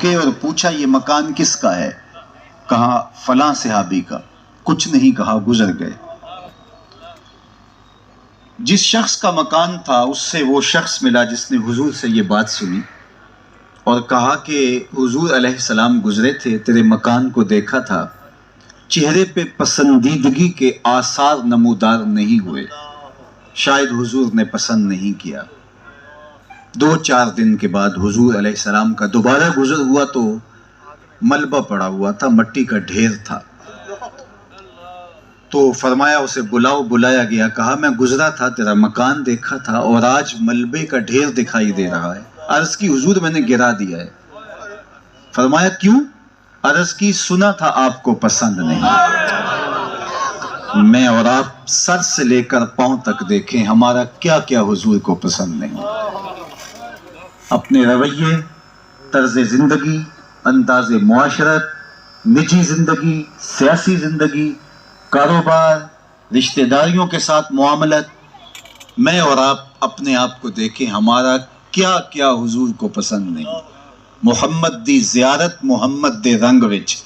رکے اور پوچھا یہ مکان کس کا ہے؟ کہا فلاں صحابی کا۔ کچھ نہیں کہا، گزر گئے۔ جس شخص کا مکان تھا اس سے وہ شخص ملا جس نے حضور سے یہ بات سنی اور کہا کہ حضور علیہ السلام گزرے تھے، تیرے مکان کو دیکھا تھا، چہرے پہ پسندیدگی کے آثار نمودار نہیں ہوئے، شاید حضور نے پسند نہیں کیا۔ 2-4 دن کے بعد حضور علیہ السلام کا دوبارہ گزر ہوا تو ملبہ پڑا ہوا تھا، مٹی کا ڈھیر تھا۔ تو فرمایا اسے بلاؤ، بلایا گیا، کہا میں گزرا تھا، تیرا مکان دیکھا تھا اور آج ملبے کا ڈھیر دکھائی دے رہا ہے۔ عرض کی حضور میں نے گرا دیا ہے۔ فرمایا کیوں؟ عرض کی سنا تھا آپ کو پسند نہیں۔ میں اور آپ سر سے لے کر پاؤں تک دیکھیں ہمارا کیا کیا حضور کو پسند نہیں۔ اپنے رویے، طرز زندگی، انداز معاشرت، نجی زندگی، سیاسی زندگی، کاروبار، رشتہ داریوں کے ساتھ معاملت، میں اور آپ اپنے آپ کو دیکھیں ہمارا کیا کیا حضور کو پسند نہیں۔ محمد دی زیارت محمد دے رنگ وچ،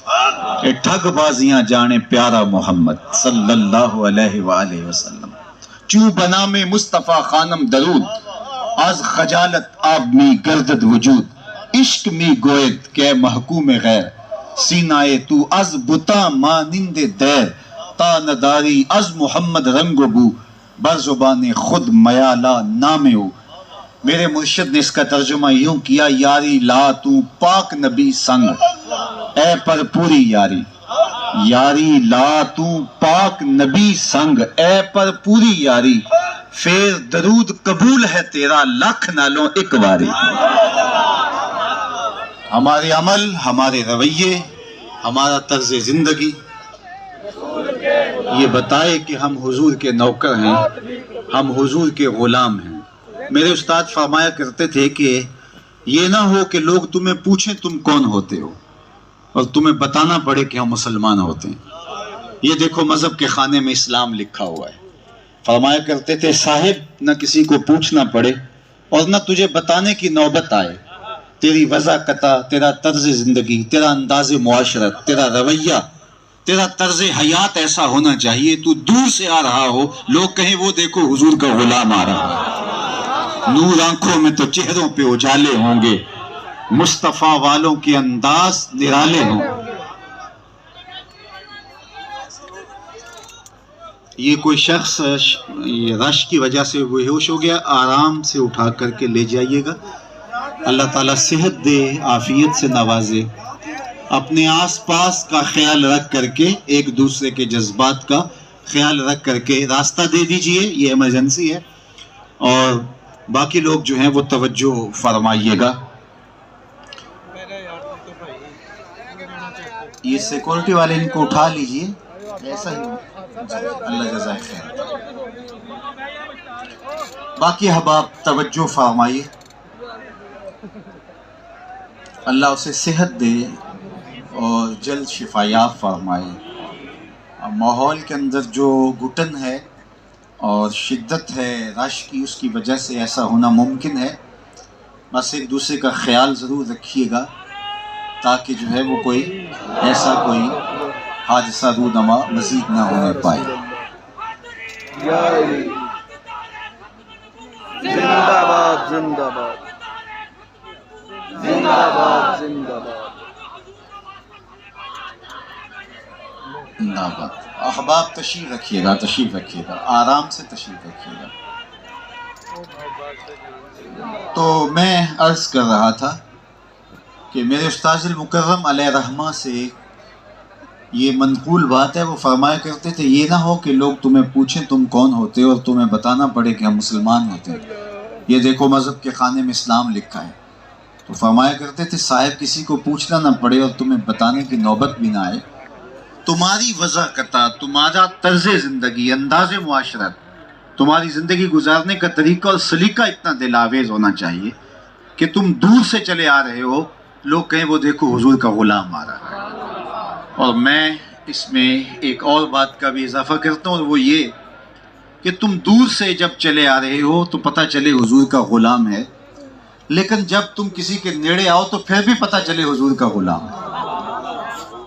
اے ٹھگ بازیاں جانے پیارا محمد صلی اللہ علیہ وآلہ وسلم۔ چوں بنا میں مصطفیٰ خانم درود، از خجالت آب می گردد وجود، عشق می گوید کہ محکوم غیر، سینائے تو از بتا مانند دیر، تا نداری از محمد رنگ و بو، بر زبان خود میالا نام او۔ میرے مرشد نے اس کا ترجمہ یوں کیا، یاری لا تو پاک نبی سنگ، اے پر پوری یاری، یاری لا تو پاک نبی سنگ، اے پر پوری یاری، پھر درود قبول ہے تیرا لاکھ نالوں ایک باری۔ ہمارے عمل، ہمارے رویے، ہمارا طرز زندگی یہ بتائے کہ ہم حضور کے نوکر ہیں، ہم حضور کے غلام ہیں۔ میرے استاد فرمایا کرتے تھے کہ یہ نہ ہو کہ لوگ تمہیں پوچھیں تم کون ہوتے ہو اور تمہیں بتانا پڑے کہ ہم مسلمان ہوتے ہیں۔ یہ دیکھو مذہب کے خانے میں اسلام لکھا ہوا ہے۔ فرمایا کرتے تھے صاحب نہ کسی کو پوچھنا پڑے اور نہ تجھے بتانے کی نوبت آئے، تیری وضاحت، تیرا طرز زندگی، تیرا انداز معاشرت، تیرا رویہ، تیرا طرز حیات ایسا ہونا چاہیے تو دور سے آ رہا ہو لوگ کہیں وہ دیکھو حضور کا غلام آ رہا ہے۔ نور آنکھوں میں تو چہروں پہ اجالے ہوں گے، مصطفیٰ والوں کے انداز نرالے ہوں۔ یہ کوئی شخص رش کی وجہ سے بے ہوش ہو گیا، آرام سے اٹھا کر کے لے جائیے گا۔ اللہ تعالیٰ صحت دے، عافیت سے نوازے۔ اپنے آس پاس کا خیال رکھ کر کے، ایک دوسرے کے جذبات کا خیال رکھ کر کے راستہ دے دیجئے، یہ ایمرجنسی ہے۔ اور باقی لوگ جو ہیں وہ توجہ فرمائیے گا۔ یہ سیکورٹی والے ان کو اٹھا لیجئے، ایسا ہی اللہ جزائے خیر۔ باقی احباب توجہ فرمائیے، اللہ اسے صحت دے اور جلد شفا یاب فرمائے۔ ماحول کے اندر جو گھٹن ہے اور شدت ہے رش کی، اس کی وجہ سے ایسا ہونا ممکن ہے۔ بس ایک دوسرے کا خیال ضرور رکھیے گا تاکہ جو ہے وہ کوئی ایسا کوئی حادثہ رونما مزید نہ ہونے پائے۔ زندہ باد، زندہ باد، زندہ باد، زندہ باد۔ احباب تشریف رکھیے گا، تشریف رکھیے گا، آرام سے تشریف رکھیے گا۔ تو میں عرض کر رہا تھا کہ میرے استاذ المکرم علیہ رحمہ سے یہ منقول بات ہے، وہ فرمایا کرتے تھے یہ نہ ہو کہ لوگ تمہیں پوچھیں تم کون ہوتے ہو اور تمہیں بتانا پڑے کہ ہم مسلمان ہوتے ہیں۔ یہ دیکھو مذہب کے خانے میں اسلام لکھا ہے۔ تو فرمایا کرتے تھے صاحب کسی کو پوچھنا نہ پڑے اور تمہیں بتانے کی نوبت بھی نہ آئے، تمہاری وضاحت، تمہارا طرز زندگی، انداز معاشرت، تمہاری زندگی گزارنے کا طریقہ اور سلیقہ اتنا دل آویز ہونا چاہیے کہ تم دور سے چلے آ رہے ہو لوگ کہیں وہ دیکھو حضور کا غلام آ رہا ہے۔ اور میں اس میں ایک اور بات کا بھی اضافہ کرتا ہوں، اور وہ یہ کہ تم دور سے جب چلے آ رہے ہو تو پتہ چلے حضور کا غلام ہے، لیکن جب تم کسی کے نیڑے آؤ تو پھر بھی پتہ چلے حضور کا غلام.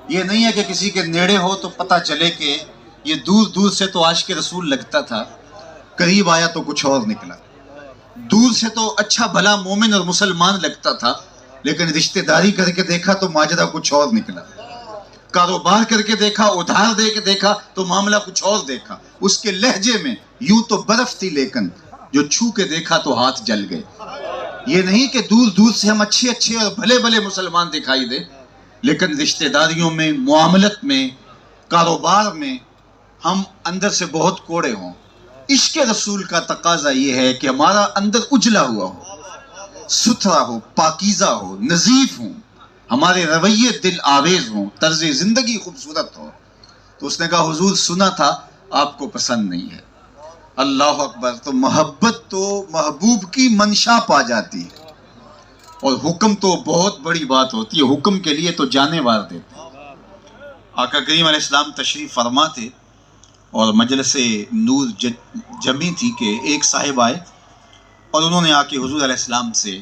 یہ نہیں ہے کہ کسی کے نیڑے ہو تو پتہ چلے کہ یہ دور دور سے تو عاشق رسول لگتا تھا، قریب آیا تو کچھ اور نکلا. دور سے تو اچھا بھلا مومن اور مسلمان لگتا تھا، لیکن رشتہ داری کر کے دیکھا تو ماجرا کچھ اور نکلا. کاروبار کر کے دیکھا، ادھار دے کے دیکھا تو معاملہ کچھ اور دیکھا. اس کے لہجے میں یوں تو برف تھی، لیکن جو چھو کے دیکھا تو ہاتھ جل گئے. یہ نہیں کہ دور دور سے ہم اچھے اچھے اور بھلے بھلے مسلمان دکھائی دے، لیکن رشتہ داریوں میں، معاملت میں، کاروبار میں ہم اندر سے بہت کوڑے ہوں. عشق رسول کا تقاضا یہ ہے کہ ہمارا اندر اجلا ہوا ہو، ستھرا ہو، پاکیزہ ہو، نظیف ہوں، ہمارے رویے دل آویز ہوں، طرز زندگی خوبصورت ہو. تو اس نے کہا حضور سنا تھا آپ کو پسند نہیں ہے. اللہ اکبر. تو محبت تو محبوب کی منشا پا جاتی ہے، اور حکم تو بہت بڑی بات ہوتی ہے. حکم کے لیے تو جانے وار دیتے. آقا کریم علیہ السلام تشریف فرما تھے اور مجلس نور جمی تھی کہ ایک صاحب آئے اور انہوں نے آ کے حضور علیہ السلام سے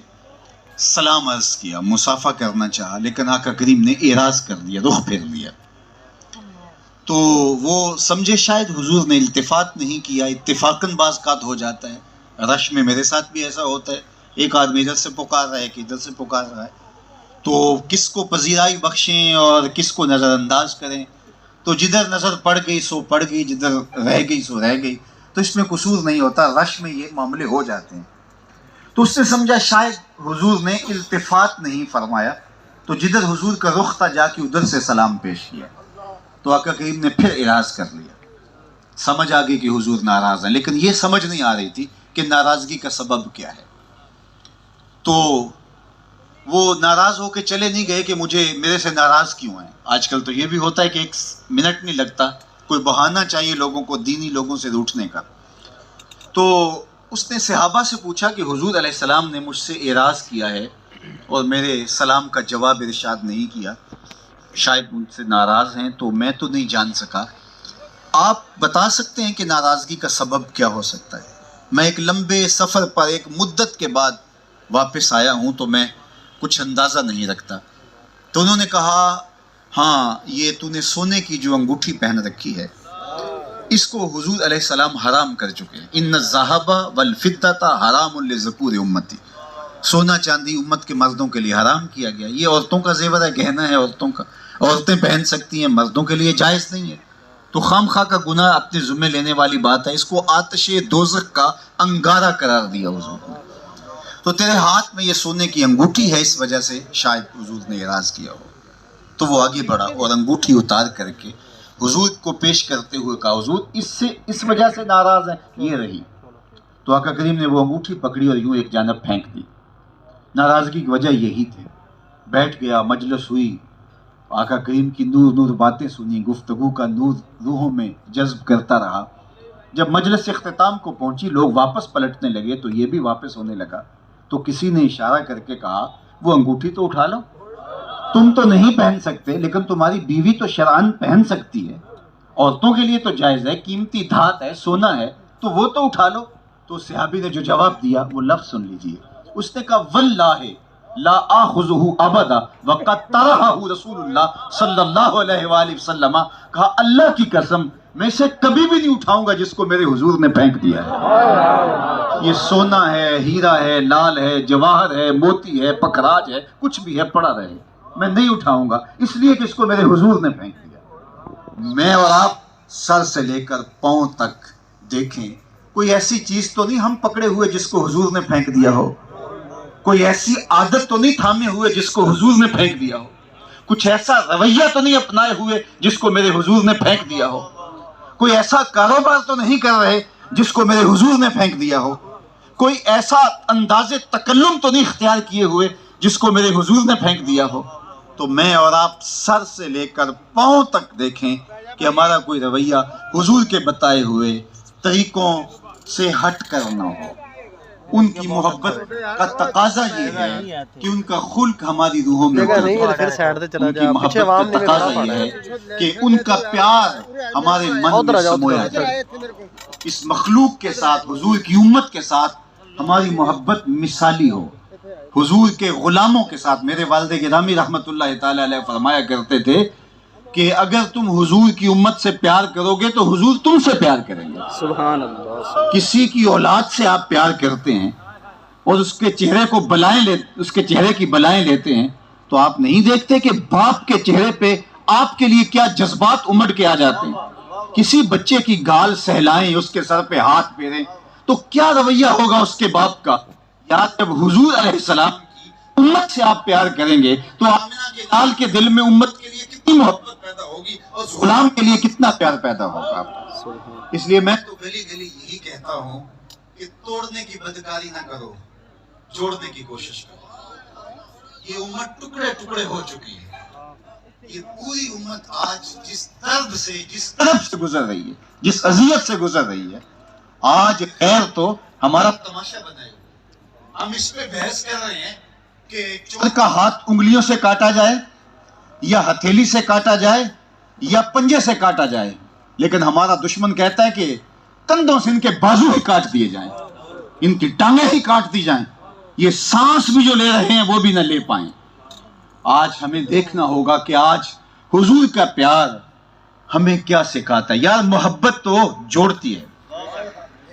سلام عرض کیا، مصافحہ کرنا چاہا، لیکن آقا کریم نے اعراض کر دیا، رخ پھیر لیا. تو وہ سمجھے شاید حضور نے التفات نہیں کیا. اتفاقاً بعض قات ہو جاتا ہے، رش میں میرے ساتھ بھی ایسا ہوتا ہے، ایک آدمی ادھر سے پکار رہا ہے کہ ادھر سے پکار رہا ہے، تو کس کو پذیرائی بخشیں اور کس کو نظر انداز کریں. تو جدھر نظر پڑ گئی سو پڑ گئی، جدھر رہ گئی سو رہ گئی. تو اس میں قصور نہیں ہوتا، رش میں یہ معاملے ہو جاتے ہیں. تو اس نے سمجھا شاید حضور نے التفات نہیں فرمایا، تو جدھر حضور کا رخ تھا جا کے ادھر سے سلام پیش کیا. تو آقا کریم نے پھر اعراض کر لیا. سمجھ آ گئی کہ حضور ناراض ہیں، لیکن یہ سمجھ نہیں آ رہی تھی کہ ناراضگی کا سبب کیا ہے. تو وہ ناراض ہو کے چلے نہیں گئے کہ میرے سے ناراض کیوں ہیں. آج کل تو یہ بھی ہوتا ہے کہ ایک منٹ نہیں لگتا، کوئی بہانہ چاہیے لوگوں کو دینی لوگوں سے روٹھنے کا. تو اس نے صحابہ سے پوچھا کہ حضور علیہ السلام نے مجھ سے اعراض کیا ہے اور میرے سلام کا جواب ارشاد نہیں کیا، شاید مجھ سے ناراض ہیں، تو میں تو نہیں جان سکا. آپ بتا سکتے ہیں کہ ناراضگی کا سبب کیا ہو سکتا ہے؟ میں ایک لمبے سفر پر ایک مدت کے بعد واپس آیا ہوں، تو میں کچھ اندازہ نہیں رکھتا. تو انہوں نے کہا ہاں، یہ تو نے سونے کی جو انگوٹھی پہن رکھی ہے، اس کو حضور علیہ السلام حرام کر چکے ہیں. ان الذهب والفضة حرام لذکور امتی. سونا چاندی امت کے مردوں کے لیے حرام کیا گیا. یہ عورتوں کا زیور ہے، گہنا ہے عورتوں کا، عورتیں پہن سکتی ہیں، مردوں کے لیے جائز نہیں ہے. تو خام خواہ کا گناہ اپنے ذمہ لینے والی بات ہے. اس کو آتش دوزخ کا انگارہ قرار دیا حضور نے. تو تیرے ہاتھ میں یہ سونے کی انگوٹھی ہے، اس وجہ سے شاید حضور نے اعراض کیا ہو. تو وہ آگے بڑھا اور انگوٹھی اتار کر کے حضور کو پیش کرتے ہوئے کہا حضور اس وجہ سے ناراض ہے، یہ رہی. تو آقا کریم نے وہ انگوٹھی پکڑی اور یوں ایک جانب پھینک دی. ناراضگی کی وجہ یہی تھی. بیٹھ گیا، مجلس ہوئی، آقا کریم کی نور نور باتیں سنی، گفتگو کا نور روحوں میں جذب کرتا رہا. جب مجلس اختتام کو پہنچی، لوگ واپس پلٹنے لگے تو یہ بھی واپس ہونے لگا. تو کسی نے اشارہ کر کے کہا وہ انگوٹھی تو اٹھا لو، تم تو نہیں پہن سکتے لیکن تمہاری بیوی تو شرعاً پہن سکتی ہے، عورتوں کے لیے تو جائز ہے، قیمتی دھات ہے، سونا ہے، تو وہ تو اٹھا لو. تو صحابی نے جو جواب دیا وہ لفظ سن لیجئے. اس نے کہا واللہ لا آخذہ ابدا وقد طرحہ رسول اللہ صلی اللہ علیہ وآلہ وسلم. کہا اللہ کی قسم میں اسے کبھی بھی نہیں اٹھاؤں گا جس کو میرے حضور نے پھینک دیا ہے. یہ سونا ہے، ہیرا ہے، لال ہے، جواہر ہے، موتی ہے، پکھراج ہے، کچھ بھی ہے پڑا رہے، میں نہیں اٹھاؤں گا اس لیے کہ اس کو میرے حضور نے پھینک دیا. میں اور آپ سر سے لے کر پاؤں تک دیکھیں، کوئی ایسی چیز تو نہیں ہم پکڑے ہوئے جس کو حضور نے پھینک دیا ہو، کوئی ایسی عادت تو نہیں تھامے ہوئے جس کو حضور نے پھینک دیا ہو، کچھ ایسا رویہ تو نہیں اپنائے ہوئے جس کو میرے حضور نے پھینک دیا ہو، کوئی ایسا کاروبار تو نہیں کر رہے جس کو میرے حضور نے پھینک دیا ہو، کوئی ایسا انداز تکلم تو نہیں اختیار کیے ہوئے جس کو میرے حضور نے پھینک دیا ہو. تو میں اور آپ سر سے لے کر پاؤں تک دیکھیں کہ ہمارا کوئی رویہ حضور کے بتائے ہوئے طریقوں سے ہٹ کر نہ ہو. ان کی محبت کا تقاضا یہ ہے کہ ان کا خلق ہماری روحوں میں اترے. ان کی محبت کا تقاضا یہ ہے کہ ان کا پیار ہمارے من میں سمویا جائے. اس مخلوق کے ساتھ، حضور کی امت کے ساتھ ہماری محبت مثالی ہو. حضور کے غلاموں کے ساتھ میرے والد گرامی رحمت اللہ تعالی علیہ فرمایا کرتے تھے کہ اگر تم حضور کی امت سے پیار کرو گے تو حضور تم سے پیار کریں گے۔ سبحان اللہ۔ کسی کی اولاد سے آپ پیار کرتے ہیں اور اس کے چہرے کو اس کے چہرے کی بلائیں لیتے ہیں تو آپ نہیں دیکھتے کہ باپ کے چہرے پہ آپ کے لیے کیا جذبات امڑ کے آ جاتے ہیں۔ کسی بچے کی گال سہلائیں، اس کے سر پہ ہاتھ پھیریں تو کیا رویہ ہوگا اس کے باپ کا۔ یا جب حضور علیہ السلام کی امت سے آپ پیار کریں گے تو آمنہ کے لال کے دل میں امت کے لیے کتنی محبت پیدا ہوگی اور اس غلام کے لیے کتنا پیار پیدا ہوگا۔ اس لیے میں تو گلی گلی یہی کہتا ہوں کہ توڑنے کی بدکاری نہ کرو، جوڑنے کی کوشش کرو۔ یہ امت ٹکڑے ٹکڑے ہو چکی ہے۔ یہ پوری امت آج جس درد سے، جس طرف سے گزر رہی ہے، جس اذیت سے گزر رہی ہے، آج خیر تو ہمارا تماشا بنائے ہوئے۔ ہم اس پہ بحث کر رہے ہیں کہ چور کا ہاتھ انگلیوں سے کاٹا جائے یا ہتھیلی سے کاٹا جائے یا پنجے سے کاٹا جائے، لیکن ہمارا دشمن کہتا ہے کہ کندھوں سے ان کے بازو ہی کاٹ دیے جائیں، ان کی ٹانگیں ہی کاٹ دی جائیں، یہ سانس بھی جو لے رہے ہیں وہ بھی نہ لے پائیں۔ آج ہمیں دیکھنا ہوگا کہ آج حضور کا پیار ہمیں کیا سکھاتا ہے۔ یار محبت تو جوڑتی ہے۔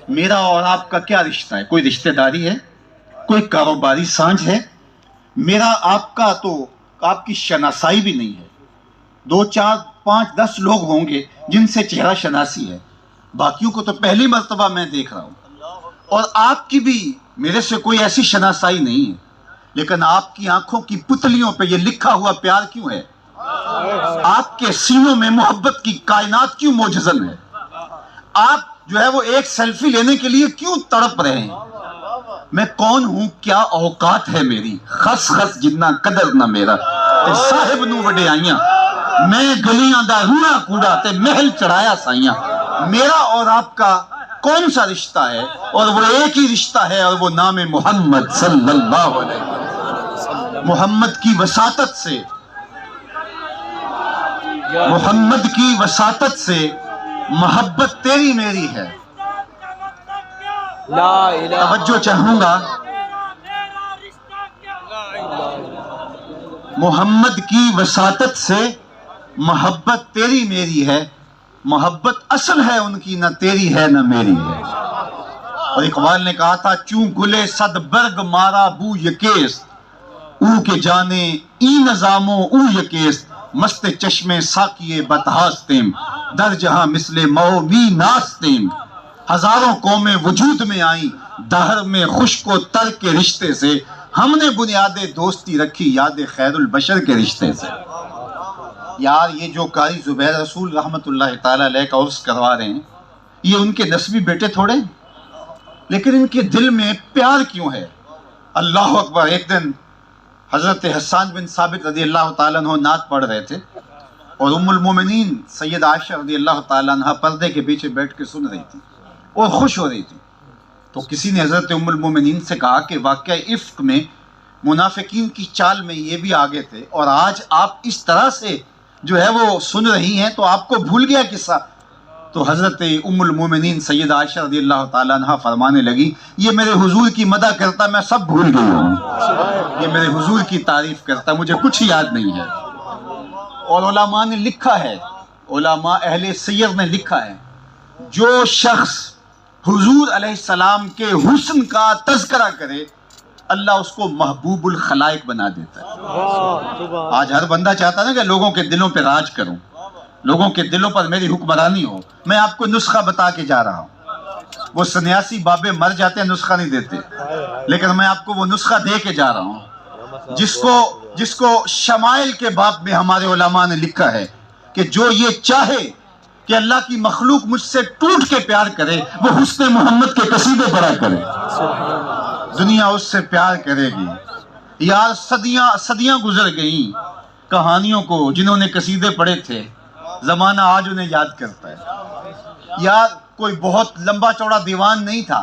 میرا اور آپ کا کیا رشتہ ہے؟ کوئی رشتہ داری ہے؟ کوئی کاروباری سانجھ ہے؟ میرا آپ کا تو آپ کی شناسائی بھی نہیں ہے۔ 2 4 5 10 لوگ ہوں گے جن سے چہرہ شناسی ہے، باقیوں کو تو پہلی مرتبہ میں دیکھ رہا ہوں، اور آپ کی بھی میرے سے کوئی ایسی شناسائی نہیں ہے، لیکن آپ کی آنکھوں کی پتلیوں پہ یہ لکھا ہوا پیار کیوں ہے؟ آپ کے سینوں میں محبت کی کائنات کیوں موجزن ہے؟ آپ جو ہے وہ ایک سیلفی لینے کے لیے کیوں تڑپ رہے ہیں؟ میں کون ہوں، کیا اوقات ہے میری، خس خس جتنا قدر نہ میرا تے صاحب نو وڈے آئیاں، میں گلیاں دا روڑا کوڑا تے محل چڑھایا سائیاں۔ میرا اور آپ کا کون سا رشتہ ہے؟ اور وہ ایک ہی رشتہ ہے، اور وہ نام محمد صلی اللہ علیہ وسلم۔ محمد کی وساطت سے، محمد کی وساطت سے محبت تیری میری ہے۔ لا الہ توجہ چاہوں گا، محمد کی وساطت سے محبت تیری میری ہے، محبت اصل ہے ان کی، نہ تیری ہے نہ میری ہے۔ اور اقبال نے کہا تھا، چوں گلے صد برگ مارا بو یکیس، او کے جانے ای نظاموں او یکیس، مست چشمے ساکیے بتہاستیم، در جہاں مثل مو می ناستیم۔ ہزاروں قومیں وجود میں آئیں دہر میں خشک و تر کے رشتے سے، ہم نے بنیاد دوستی رکھی یاد خیر البشر کے رشتے سے۔ یار یہ جو قاری زبیر رسول رحمت اللہ تعالیٰ علیہ کا عرس کروا رہے ہیں، یہ ان کے نسبی بیٹے تھوڑے ہیں، لیکن ان کے دل میں پیار کیوں ہے؟ اللہ اکبر۔ ایک دن حضرت حسان بن ثابت رضی اللہ تعالیٰ عنہ نعت پڑھ رہے تھے، اور ام المومنین سید عائشہ رضی اللہ تعالیٰ عنہ پردے کے پیچھے بیٹھ کے سن رہی تھی اور خوش ہو رہی تھی۔ تو کسی نے حضرت ام المومنین سے کہا کہ واقعہ افک میں منافقین کی چال میں یہ بھی آگے تھے، اور آج آپ اس طرح سے جو ہے وہ سن رہی ہیں تو آپ کو بھول گیا قصہ؟ تو حضرت ام المومنین سید عائشہ رضی اللہ تعالیٰ عنہ فرمانے لگی، یہ میرے حضور کی مدح کرتا، میں سب بھول گئی ہوں، یہ میرے حضور کی تعریف کرتا، مجھے کچھ یاد نہیں ہے۔ اور علماء نے لکھا ہے، علماء اہل سیر نے لکھا ہے، جو شخص حضور علیہ السلام کے حسن کا تذکرہ کرے اللہ اس کو محبوب الخلائق بنا دیتا ہے۔ آج ہر بندہ چاہتا ہے نا کہ لوگوں کے دلوں پہ راج کروں، لوگوں کے دلوں پر میری حکمرانی ہو۔ میں آپ کو نسخہ بتا کے جا رہا ہوں، وہ سنیاسی بابے مر جاتے ہیں نسخہ نہیں دیتے، لیکن میں آپ کو وہ نسخہ دے کے جا رہا ہوں جس کو شمائل کے باب میں ہمارے علماء نے لکھا ہے کہ جو یہ چاہے کہ اللہ کی مخلوق مجھ سے ٹوٹ کے پیار کرے، وہ حسن محمد کے قصیدے پڑھا کرے، دنیا اس سے پیار کرے گی۔ یار صدیاں گزر گئیں کہانیوں کو جنہوں نے قصیدے پڑھے تھے، زمانہ آج انہیں یاد کرتا ہے۔ یار کوئی بہت لمبا چوڑا دیوان نہیں تھا،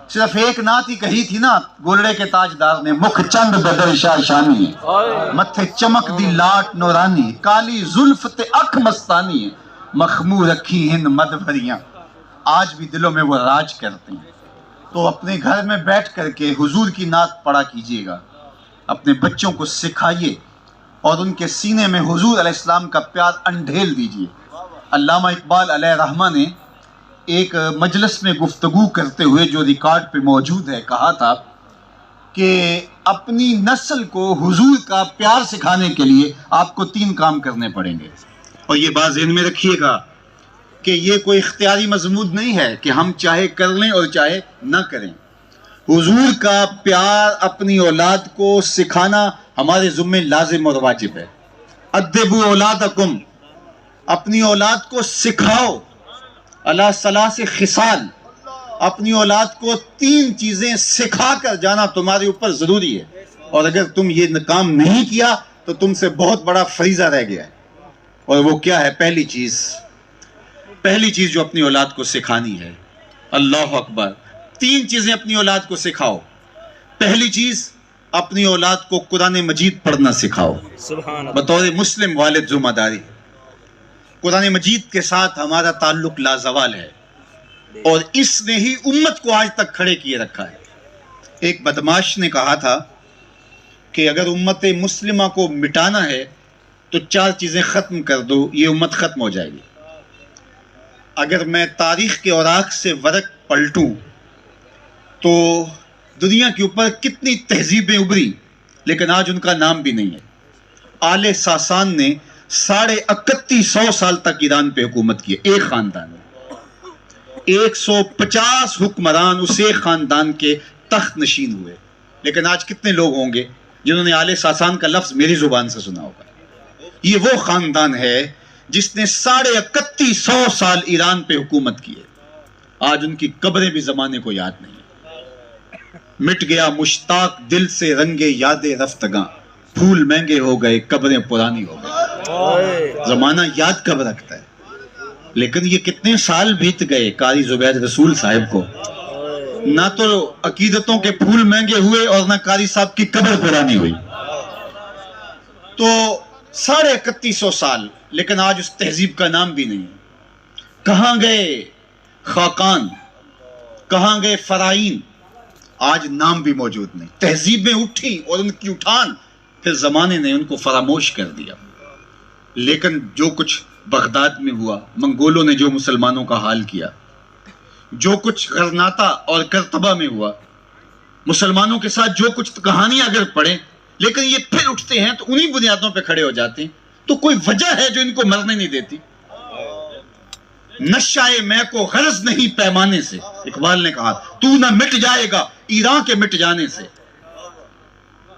صرف ایک نعت ہی کہی تھی نا گولڑے کے تاجدار نے، مکھ چند بدر شاہ شانی ہے، متھے چمک دی لاٹ نورانی، کالی زلف تے اکھ مستانی ہے، مخمور رکھی ہند مد بھریاں۔ آج بھی دلوں میں وہ راج کرتے ہیں۔ تو اپنے گھر میں بیٹھ کر کے حضور کی نعت پڑھا کیجیے گا، اپنے بچوں کو سکھائیے اور ان کے سینے میں حضور علیہ السلام کا پیار انڈھیل دیجیے۔ علامہ اقبال علیہ رحمہ نے ایک مجلس میں گفتگو کرتے ہوئے جو ریکارڈ پہ موجود ہے کہا تھا کہ اپنی نسل کو حضور کا پیار سکھانے کے لیے آپ کو 3 کام کرنے پڑیں گے، اور یہ بات ذہن میں رکھیے گا کہ یہ کوئی اختیاری مضمون نہیں ہے کہ ہم چاہے کر لیں اور چاہے نہ کریں۔ حضور کا پیار اپنی اولاد کو سکھانا ہمارے ذمہ لازم اور واجب ہے۔ ادبوا اولادکم، اپنی اولاد کو سکھاؤ، علی ثلاث خصال، اپنی اولاد کو 3 چیزیں سکھا کر جانا تمہارے اوپر ضروری ہے، اور اگر تم یہ کام نہیں کیا تو تم سے بہت بڑا فریضہ رہ گیا ہے۔ اور وہ کیا ہے؟ پہلی چیز جو اپنی اولاد کو سکھانی ہے، اللہ اکبر، 3 چیزیں اپنی اولاد کو سکھاؤ۔ پہلی چیز، اپنی اولاد کو قرآن مجید پڑھنا سکھاؤ، بطور مسلم والد ذمہ داری۔ قرآن مجید کے ساتھ ہمارا تعلق لازوال ہے، اور اس نے ہی امت کو آج تک کھڑے کیے رکھا ہے۔ ایک بدماش نے کہا تھا کہ اگر امت مسلمہ کو مٹانا ہے تو 4 چیزیں ختم کر دو، یہ امت ختم ہو جائے گی۔ اگر میں تاریخ کے اوراق سے ورق پلٹوں تو دنیا کے اوپر کتنی تہذیبیں ابھری، لیکن آج ان کا نام بھی نہیں ہے۔ آل ساسان نے 3150 سال تک ایران پہ حکومت کی، ایک خاندان میں 150 حکمران اس ایک خاندان کے تخت نشین ہوئے، لیکن آج کتنے لوگ ہوں گے جنہوں نے آل ساسان کا لفظ میری زبان سے سنا ہوگا؟ یہ وہ خاندان ہے جس نے 3150 سال ایران پہ حکومت کی ہے۔ آج ان کی قبریں بھی زمانے کو یاد نہیں ہیں۔ مٹ گیا مشتاق دل سے رنگے یاد رفتگاں، پھول مہنگے ہو گئے قبریں پرانی ہو گئی۔ زمانہ یاد کب رکھتا ہے؟ لیکن یہ کتنے سال بیت گئے قاری زبیر رسول صاحب کو، نہ تو عقیدتوں کے پھول مہنگے ہوئے اور نہ قاری صاحب کی قبر پرانی ہوئی۔ تو 3150 سال، لیکن آج اس تہذیب کا نام بھی نہیں۔ کہاں گئے خاقان، کہاں گئے فرائین؟ آج نام بھی موجود نہیں۔ تہذیبیں اٹھی اور ان کی اٹھان پھر زمانے نے ان کو فراموش کر دیا۔ لیکن جو کچھ بغداد میں ہوا، منگولوں نے جو مسلمانوں کا حال کیا، جو کچھ غرناطہ اور کرتبہ میں ہوا، مسلمانوں کے ساتھ جو کچھ کہانیاں اگر پڑھیں، لیکن یہ پھر اٹھتے ہیں تو انہی بنیادوں پہ کھڑے ہو جاتے ہیں۔ تو کوئی وجہ ہے جو ان کو مرنے نہیں دیتی؟ نشائے میں کو غرض نہیں پیمانے سے، اقبال نے کہا تو نہ مٹ جائے گا ایران کے مٹ جانے سے،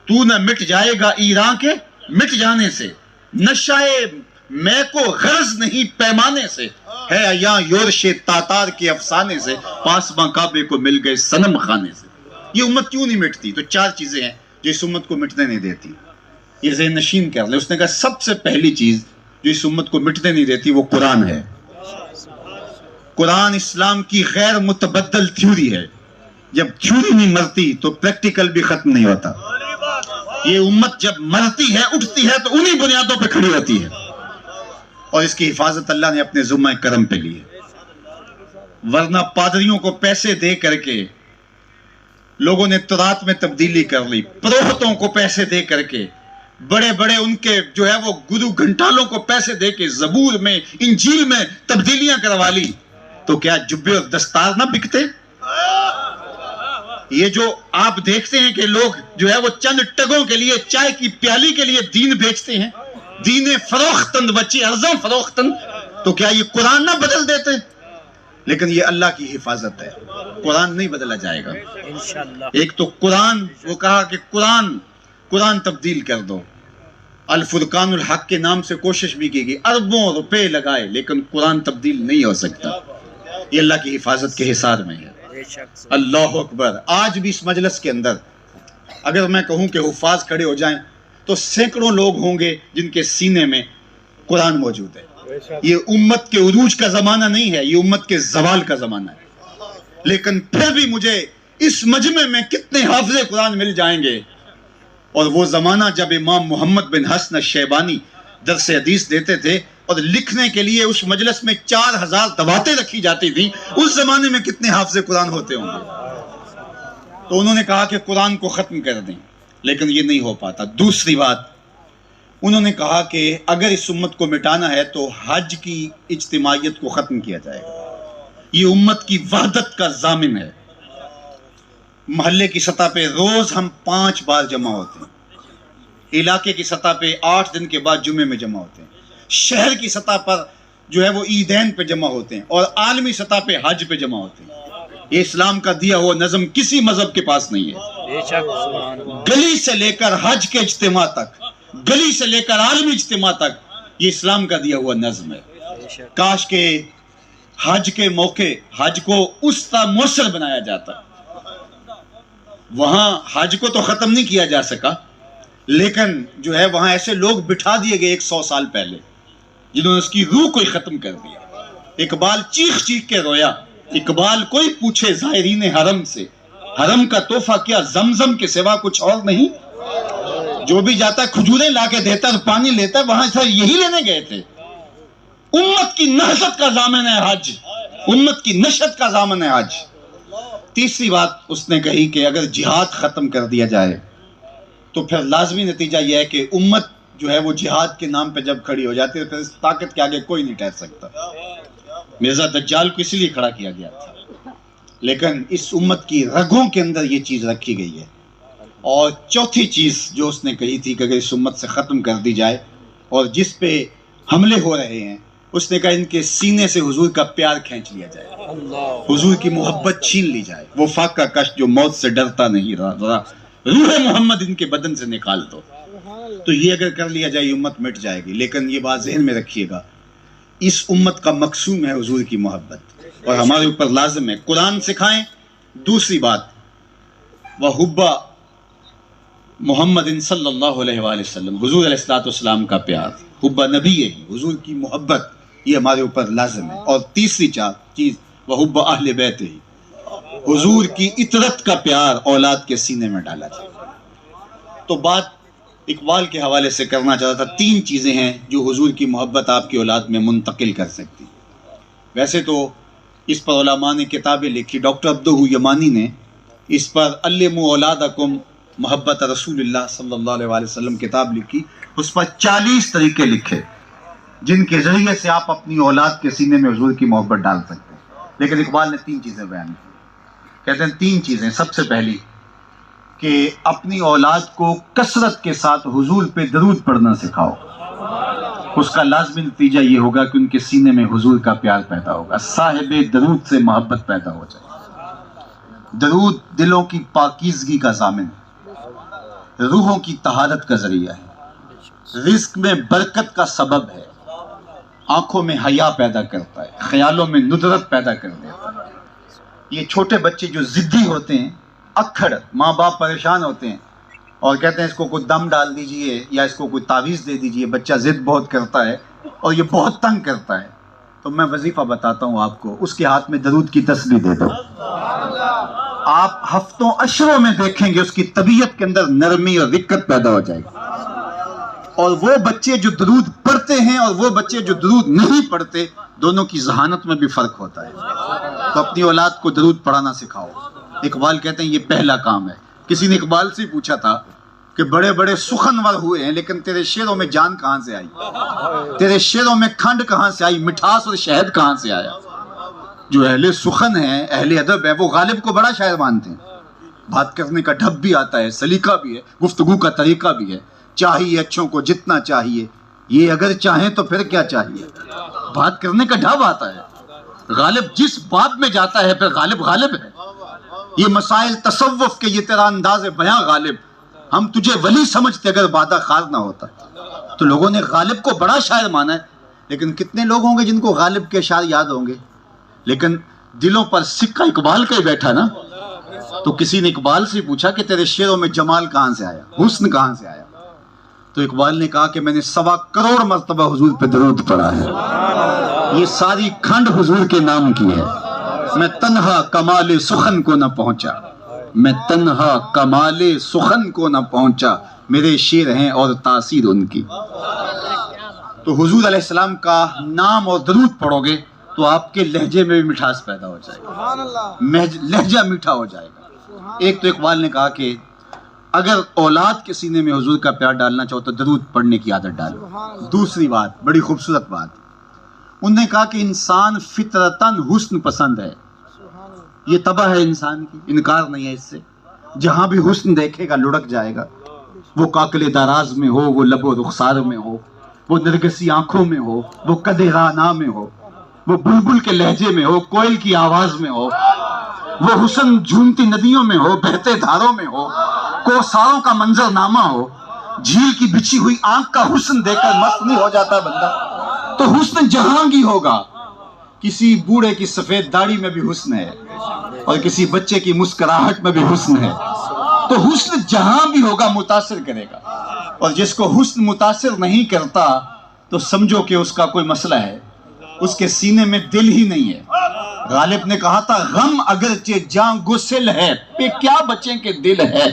تو نہ مٹ جائے گا ایران کے مٹ جانے سے، نشائے میں کو غرض نہیں پیمانے سے، ہے یا یورش تاتار کے افسانے سے، پاسباں کعبے کو مل گئے صنم خانے سے۔ یہ امت کیوں نہیں مٹتی؟ تو 4 چیزیں ہیں جو اس امت کو مٹنے نہیں دیتی۔ یہ ذہن نشین کر لے۔ اس نے کہا سب سے پہلی چیز جو اس امت کو مٹنے نہیں دیتی وہ قرآن ہے۔ قرآن اسلام کی غیر متبدل تھیوری ہے۔ جب تھیوری نہیں مرتی تو پریکٹیکل بھی ختم نہیں ہوتا۔ یہ امت جب مرتی ہے، اٹھتی ہے، تو انہی بنیادوں پہ کھڑی ہوتی ہے، اور اس کی حفاظت اللہ نے اپنے ذمہ کرم پہ لی ہے۔ ورنہ پادریوں کو پیسے دے کر کے لوگوں نے تورات میں تبدیلی کر لی، پروہتوں کو پیسے دے کر کے، بڑے بڑے ان کے جو ہے وہ گرو گھنٹالوں کو پیسے دے کے زبور میں، انجیل میں تبدیلیاں کروا لی، تو کیا جبے اور دستار نہ بکتے؟ یہ جو آپ دیکھتے ہیں کہ لوگ جو ہے وہ چند ٹگوں کے لیے، چائے کی پیالی کے لیے دین بیچتے ہیں، دین فروختند بچے ارزاں فروختند، تو کیا یہ قرآن نہ بدل دیتے؟ لیکن یہ اللہ کی حفاظت ہے، قرآن نہیں بدلا جائے گا۔ ایک تو قرآن، وہ کہا کہ قرآن تبدیل کر دو۔ الفرقان الحق کے نام سے کوشش بھی کی گئی، اربوں روپے لگائے، لیکن قرآن تبدیل نہیں ہو سکتا۔ یہ اللہ کی حفاظت کے حصار میں ہے۔ اللہ اکبر۔ آج بھی اس مجلس کے اندر اگر میں کہوں کہ حفاظ کھڑے ہو جائیں تو سینکڑوں لوگ ہوں گے جن کے سینے میں قرآن موجود ہے۔ یہ امت کے عروج کا زمانہ نہیں ہے، یہ امت کے زوال کا زمانہ ہے۔ لیکن پھر بھی مجھے اس مجمع میں کتنے حافظ قرآن مل جائیں گے، اور وہ زمانہ جب امام محمد بن حسن الشیبانی درس حدیث دیتے تھے اور لکھنے کے لیے اس مجلس میں 4000 دواتیں رکھی جاتی تھیں، اس زمانے میں کتنے حافظ قرآن ہوتے ہوں گے۔ تو انہوں نے کہا کہ قرآن کو ختم کر دیں، لیکن یہ نہیں ہو پاتا۔ دوسری بات، انہوں نے کہا کہ اگر اس امت کو مٹانا ہے تو حج کی اجتماعیت کو ختم کیا جائے گا، یہ امت کی وحدت کا ضامن ہے۔ محلے کی سطح پہ روز ہم 5 بار جمع ہوتے ہیں، علاقے کی سطح پہ 8 دن کے بعد جمعے میں جمع ہوتے ہیں، شہر کی سطح پر جو ہے وہ عیدین پہ جمع ہوتے ہیں، اور عالمی سطح پہ حج پہ جمع ہوتے ہیں۔ یہ اسلام کا دیا ہوا نظم کسی مذہب کے پاس نہیں ہے۔ گلی سے لے کر حج کے اجتماع تک، گلی سے لے کر عالمی اجتماع تک، یہ اسلام کا دیا ہوا نظم ہے۔ کاش کہ حج کے موقع حج کو اس طرح مؤثر بنایا جاتا۔ وہاں حج کو تو ختم نہیں کیا جا سکا، لیکن جو ہے وہاں ایسے لوگ بٹھا دیے گئے 100 سال پہلے جنہوں نے اس کی روح کو ہی ختم کر دیا۔ اقبال چیخ چیخ کے رویا۔ اقبال کوئی پوچھے زائرین حرم سے، حرم کا تحفہ کیا زمزم کے سوا کچھ اور نہیں؟ جو بھی جاتا ہے کھجوریں لا کے دیتا ہے، پانی لیتا ہے، وہاں سے یہی لینے گئے تھے۔ امت کی نہضت کا ضامن ہے حج، امت کی نشت کا ضامن ہے حج۔ تیسری بات اس نے کہی کہ اگر جہاد ختم کر دیا جائے تو پھر لازمی نتیجہ یہ ہے کہ امت جو ہے وہ جہاد کے نام پہ جب کھڑی ہو جاتی ہے تو اس طاقت کے آگے کوئی نہیں ٹھہر سکتا۔ مرزا دجال کو اسی لیے کھڑا کیا گیا تھا، لیکن اس امت کی رگوں کے اندر یہ چیز رکھی گئی ہے۔ اور چوتھی چیز جو اس نے کہی تھی کہ اگر اس امت سے ختم کر دی جائے، اور جس پہ حملے ہو رہے ہیں، اس نے کہا ان کے سینے سے حضور کا پیار کھینچ لیا جائے، حضور کی محبت چھین لی جائے۔ وہ فاقہ کش جو موت سے ڈرتا نہیں رہا، ذرا روح محمد ان کے بدن سے نکال دو۔ تو یہ اگر کر لیا جائے یہ امت مٹ جائے گی، لیکن یہ بات ذہن میں رکھیے گا، اس امت کا مقصوم ہے حضور کی محبت، اور ہمارے اوپر لازم ہے قرآن سکھائیں۔ دوسری بات، وحب محمد صلی اللہ علیہ وآلہ وسلم، حضور علیہ السلام کا پیار، حب نبی ہے، حضور کی محبت، یہ ہمارے اوپر لازم ہے۔ اور تیسری چیز وحب اہل بیت ہی، حضور کی اطرت کا پیار اولاد کے سینے میں ڈالا جائے۔ تو بات اقبال کے حوالے سے کرنا چاہتا تھا، 3 چیزیں ہیں جو حضور کی محبت آپ کی اولاد میں منتقل کر سکتی۔ ویسے تو اس پر علماء نے کتابیں لکھی، ڈاکٹر عبدہ یمانی نے اس پر علموا اولادکم محبت رسول اللہ صلی اللہ علیہ وآلہ وسلم کتاب لکھی، اس پر 40 طریقے لکھے جن کے ذریعے سے آپ اپنی اولاد کے سینے میں حضور کی محبت ڈال سکتے ہیں۔ لیکن اقبال نے 3 چیزیں بیان کی، کہتے ہیں 3 چیزیں۔ سب سے پہلی کہ اپنی اولاد کو کثرت کے ساتھ حضور پہ درود پڑھنا سکھاؤ، اس کا لازمی نتیجہ یہ ہوگا کہ ان کے سینے میں حضور کا پیار پیدا ہوگا، صاحب درود سے محبت پیدا ہو جائے۔ درود دلوں کی پاکیزگی کا ضامن ہے، روحوں کی طہارت کا ذریعہ ہے، رزق میں برکت کا سبب ہے، آنکھوں میں حیا پیدا کرتا ہے، خیالوں میں ندرت پیدا کر دیتا ہے۔ یہ چھوٹے بچے جو ضدی ہوتے ہیں، اکھڑ، ماں باپ پریشان ہوتے ہیں اور کہتے ہیں اس کو کوئی دم ڈال دیجئے یا اس کو کوئی تعویذ دے دیجئے، بچہ ضد بہت کرتا ہے اور یہ بہت تنگ کرتا ہے، تو میں وظیفہ بتاتا ہوں آپ کو، اس کے ہاتھ میں درود کی تسبیح دے دو۔ آپ ہفتوں عشروں میں دیکھیں گے اس کی طبیعت کے اندر نرمی اور رقت پیدا ہو جائے گی۔ اور وہ بچے جو درود پڑھتے ہیں اور وہ بچے جو درود نہیں پڑھتے، دونوں کی ذہانت میں بھی فرق ہوتا ہے۔ تو اپنی اولاد کو درود پڑھانا سکھاؤ۔ اقبال کہتے ہیں یہ پہلا کام ہے۔ کسی نے اقبال سے پوچھا تھا کہ بڑے بڑے سخنور ہوئے ہیں لیکن تیرے شعروں میں جان کہاں سے آئی، تیرے شعروں میں کھنڈ کہاں سے آئی، مٹھاس اور شہد کہاں سے آیا؟ جو اہل سخن ہیں، اہل ادب ہے، وہ غالب کو بڑا شاعر مانتے ہیں، بات کرنے کا ڈھب بھی آتا ہے، سلیقہ بھی ہے، گفتگو کا طریقہ بھی ہے، چاہیے اچھوں کو جتنا چاہیے، یہ اگر چاہیں تو پھر کیا چاہیے، بات کرنے کا ڈھب آتا ہے۔ غالب جس بات میں جاتا ہے پھر غالب غالب ہے۔ یہ مسائل تصوف کے، یہ تیرا انداز بیاں غالب، ہم تجھے ولی سمجھتے اگر بادہ خار نہ ہوتا۔ تو لوگوں نے غالب کو بڑا شاعر مانا ہے، لیکن کتنے لوگ ہوں گے جن کو غالب کے اشعار یاد ہوں گے؟ لیکن دلوں پر سکہ اقبال کا ہی بیٹھا نا۔ تو کسی نے اقبال سے پوچھا کہ تیرے شعروں میں جمال کہاں سے آیا، حسن کہاں سے آیا؟ تو اقبال نے کہا کہ میں نے 1.25 کروڑ مرتبہ حضور پہ درود پڑھا ہے، یہ ساری کھنڈ حضور کے نام کی ہے۔ میں تنہا کمال سخن کو نہ پہنچا، میں تنہا کمال سخن کو نہ پہنچا، میرے شعر ہیں اور تاثیر ان کی۔ تو حضور علیہ السلام کا نام اور درود پڑھو گے تو آپ کے لہجے میں بھی مٹھاس پیدا ہو جائے گا، لہجہ میٹھا ہو جائے گا۔ ایک تو اقبال نے کہا کہ اگر اولاد کے سینے میں حضور کا پیار ڈالنا چاہو تو درود پڑھنے کی عادت ڈالو. دوسری بات، بڑی خوبصورت بات، انہوں نے کہا کہ انسان فطرتاً حسن پسند ہے. یہ طبع ہے انسان کی، انکار نہیں ہے اس سے. جہاں بھی حسن دیکھے گا لڑک جائے گا. وہ کاکل دراز میں ہو، وہ لب و رخسار میں ہو، وہ نرگسی آنکھوں میں ہو، وہ قد رانا میں ہو، وہ بلبل کے لہجے میں ہو، کوئل کی آواز میں ہو، وہ حسن جھومتی ندیوں میں ہو، بہتے دھاروں میں ہو، کوساروں کا منظر نامہ ہو. جھیل کی بچھی ہوئی آنکھ کا حسن دیکھ کر مست نہیں ہو جاتا بندہ. تو حسن جہانگی ہوگا. کسی بوڑھے کی سفید داڑھی میں بھی حسن ہے اور کسی بچے کی مسکراہٹ میں بھی حسن ہے. تو حسن جہاں بھی ہوگا متاثر کرے گا. اور جس کو حسن متاثر نہیں کرتا تو سمجھو کہ اس کا کوئی مسئلہ ہے، اس کے سینے میں دل ہی نہیں ہے. غالب نے کہا تھا غم اگرچہ جاں گسل ہے پہ کیا بچیں کہ دل ہے.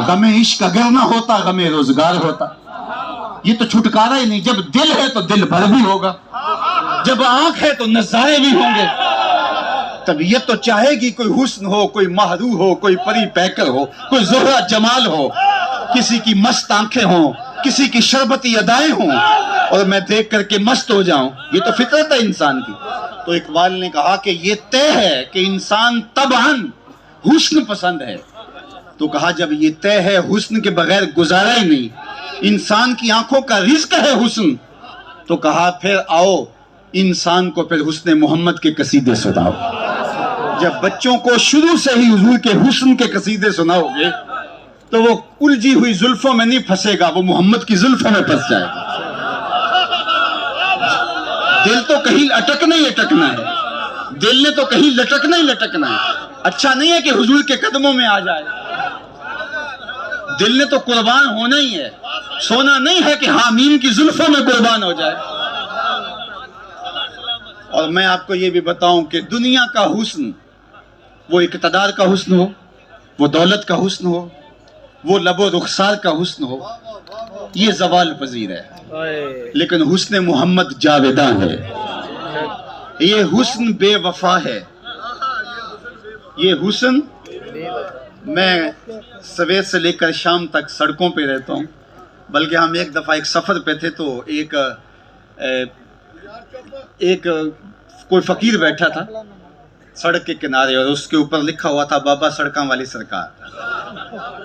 غم عشق اگر نہ ہوتا غم روزگار ہوتا. یہ تو چھٹکارا ہی نہیں. جب دل ہے تو دل بھر بھی ہوگا، جب آنکھ ہے تو نظارے بھی ہوں گے. طبیعت تو چاہے گی کوئی حسن ہو، کوئی مہرو ہو، کوئی پری پیکر ہو، کوئی زہرہ جمال ہو، کسی کی مست آنکھیں ہوں، کسی کی شربتی ادائیں ہوں اور میں دیکھ کر کے مست ہو جاؤں. یہ تو فطرت ہے انسان کی. تو اقبال نے کہا کہ یہ طے ہے کہ انسان طبعاً حسن پسند ہے. تو کہا جب یہ طے ہے حسن کے بغیر گزارا ہی نہیں، انسان کی آنکھوں کا رزق ہے حسن، تو کہا پھر آؤ انسان کو پھر حسن محمد کے قصیدے سناؤ. جب بچوں کو شروع سے ہی حضور کے حسن کے قصیدے سناؤ گے تو وہ الجھی ہوئی زلفوں میں نہیں پھنسے گا، وہ محمد کی زلفوں میں پھنس جائے گا. دل تو کہیں اٹکنا ہی اٹکنا ہے، دل نے تو کہیں لٹکنا ہی لٹکنا ہے. اچھا نہیں ہے کہ حضور کے قدموں میں آ جائے. دل نے تو قربان ہونا ہی ہے، سونا نہیں ہے کہ حامین کی زلفوں میں قربان ہو جائے. اور میں آپ کو یہ بھی بتاؤں کہ دنیا کا حسن، وہ اقتدار کا حسن ہو، وہ دولت کا حسن ہو، وہ لب و رخسار کا حسن ہو، یہ زوال پذیر ہے. لیکن حسن محمد جاویداں ہے. یہ حسن بے وفا ہے. یہ حسن، میں سویر سے لے کر شام تک سڑکوں پہ رہتا ہوں. بلکہ ہم ایک دفعہ ایک سفر پہ تھے تو ایک کوئی فقیر بیٹھا تھا سڑک کے کنارے اور اس کے اوپر لکھا ہوا تھا بابا سڑکاں والی سرکار.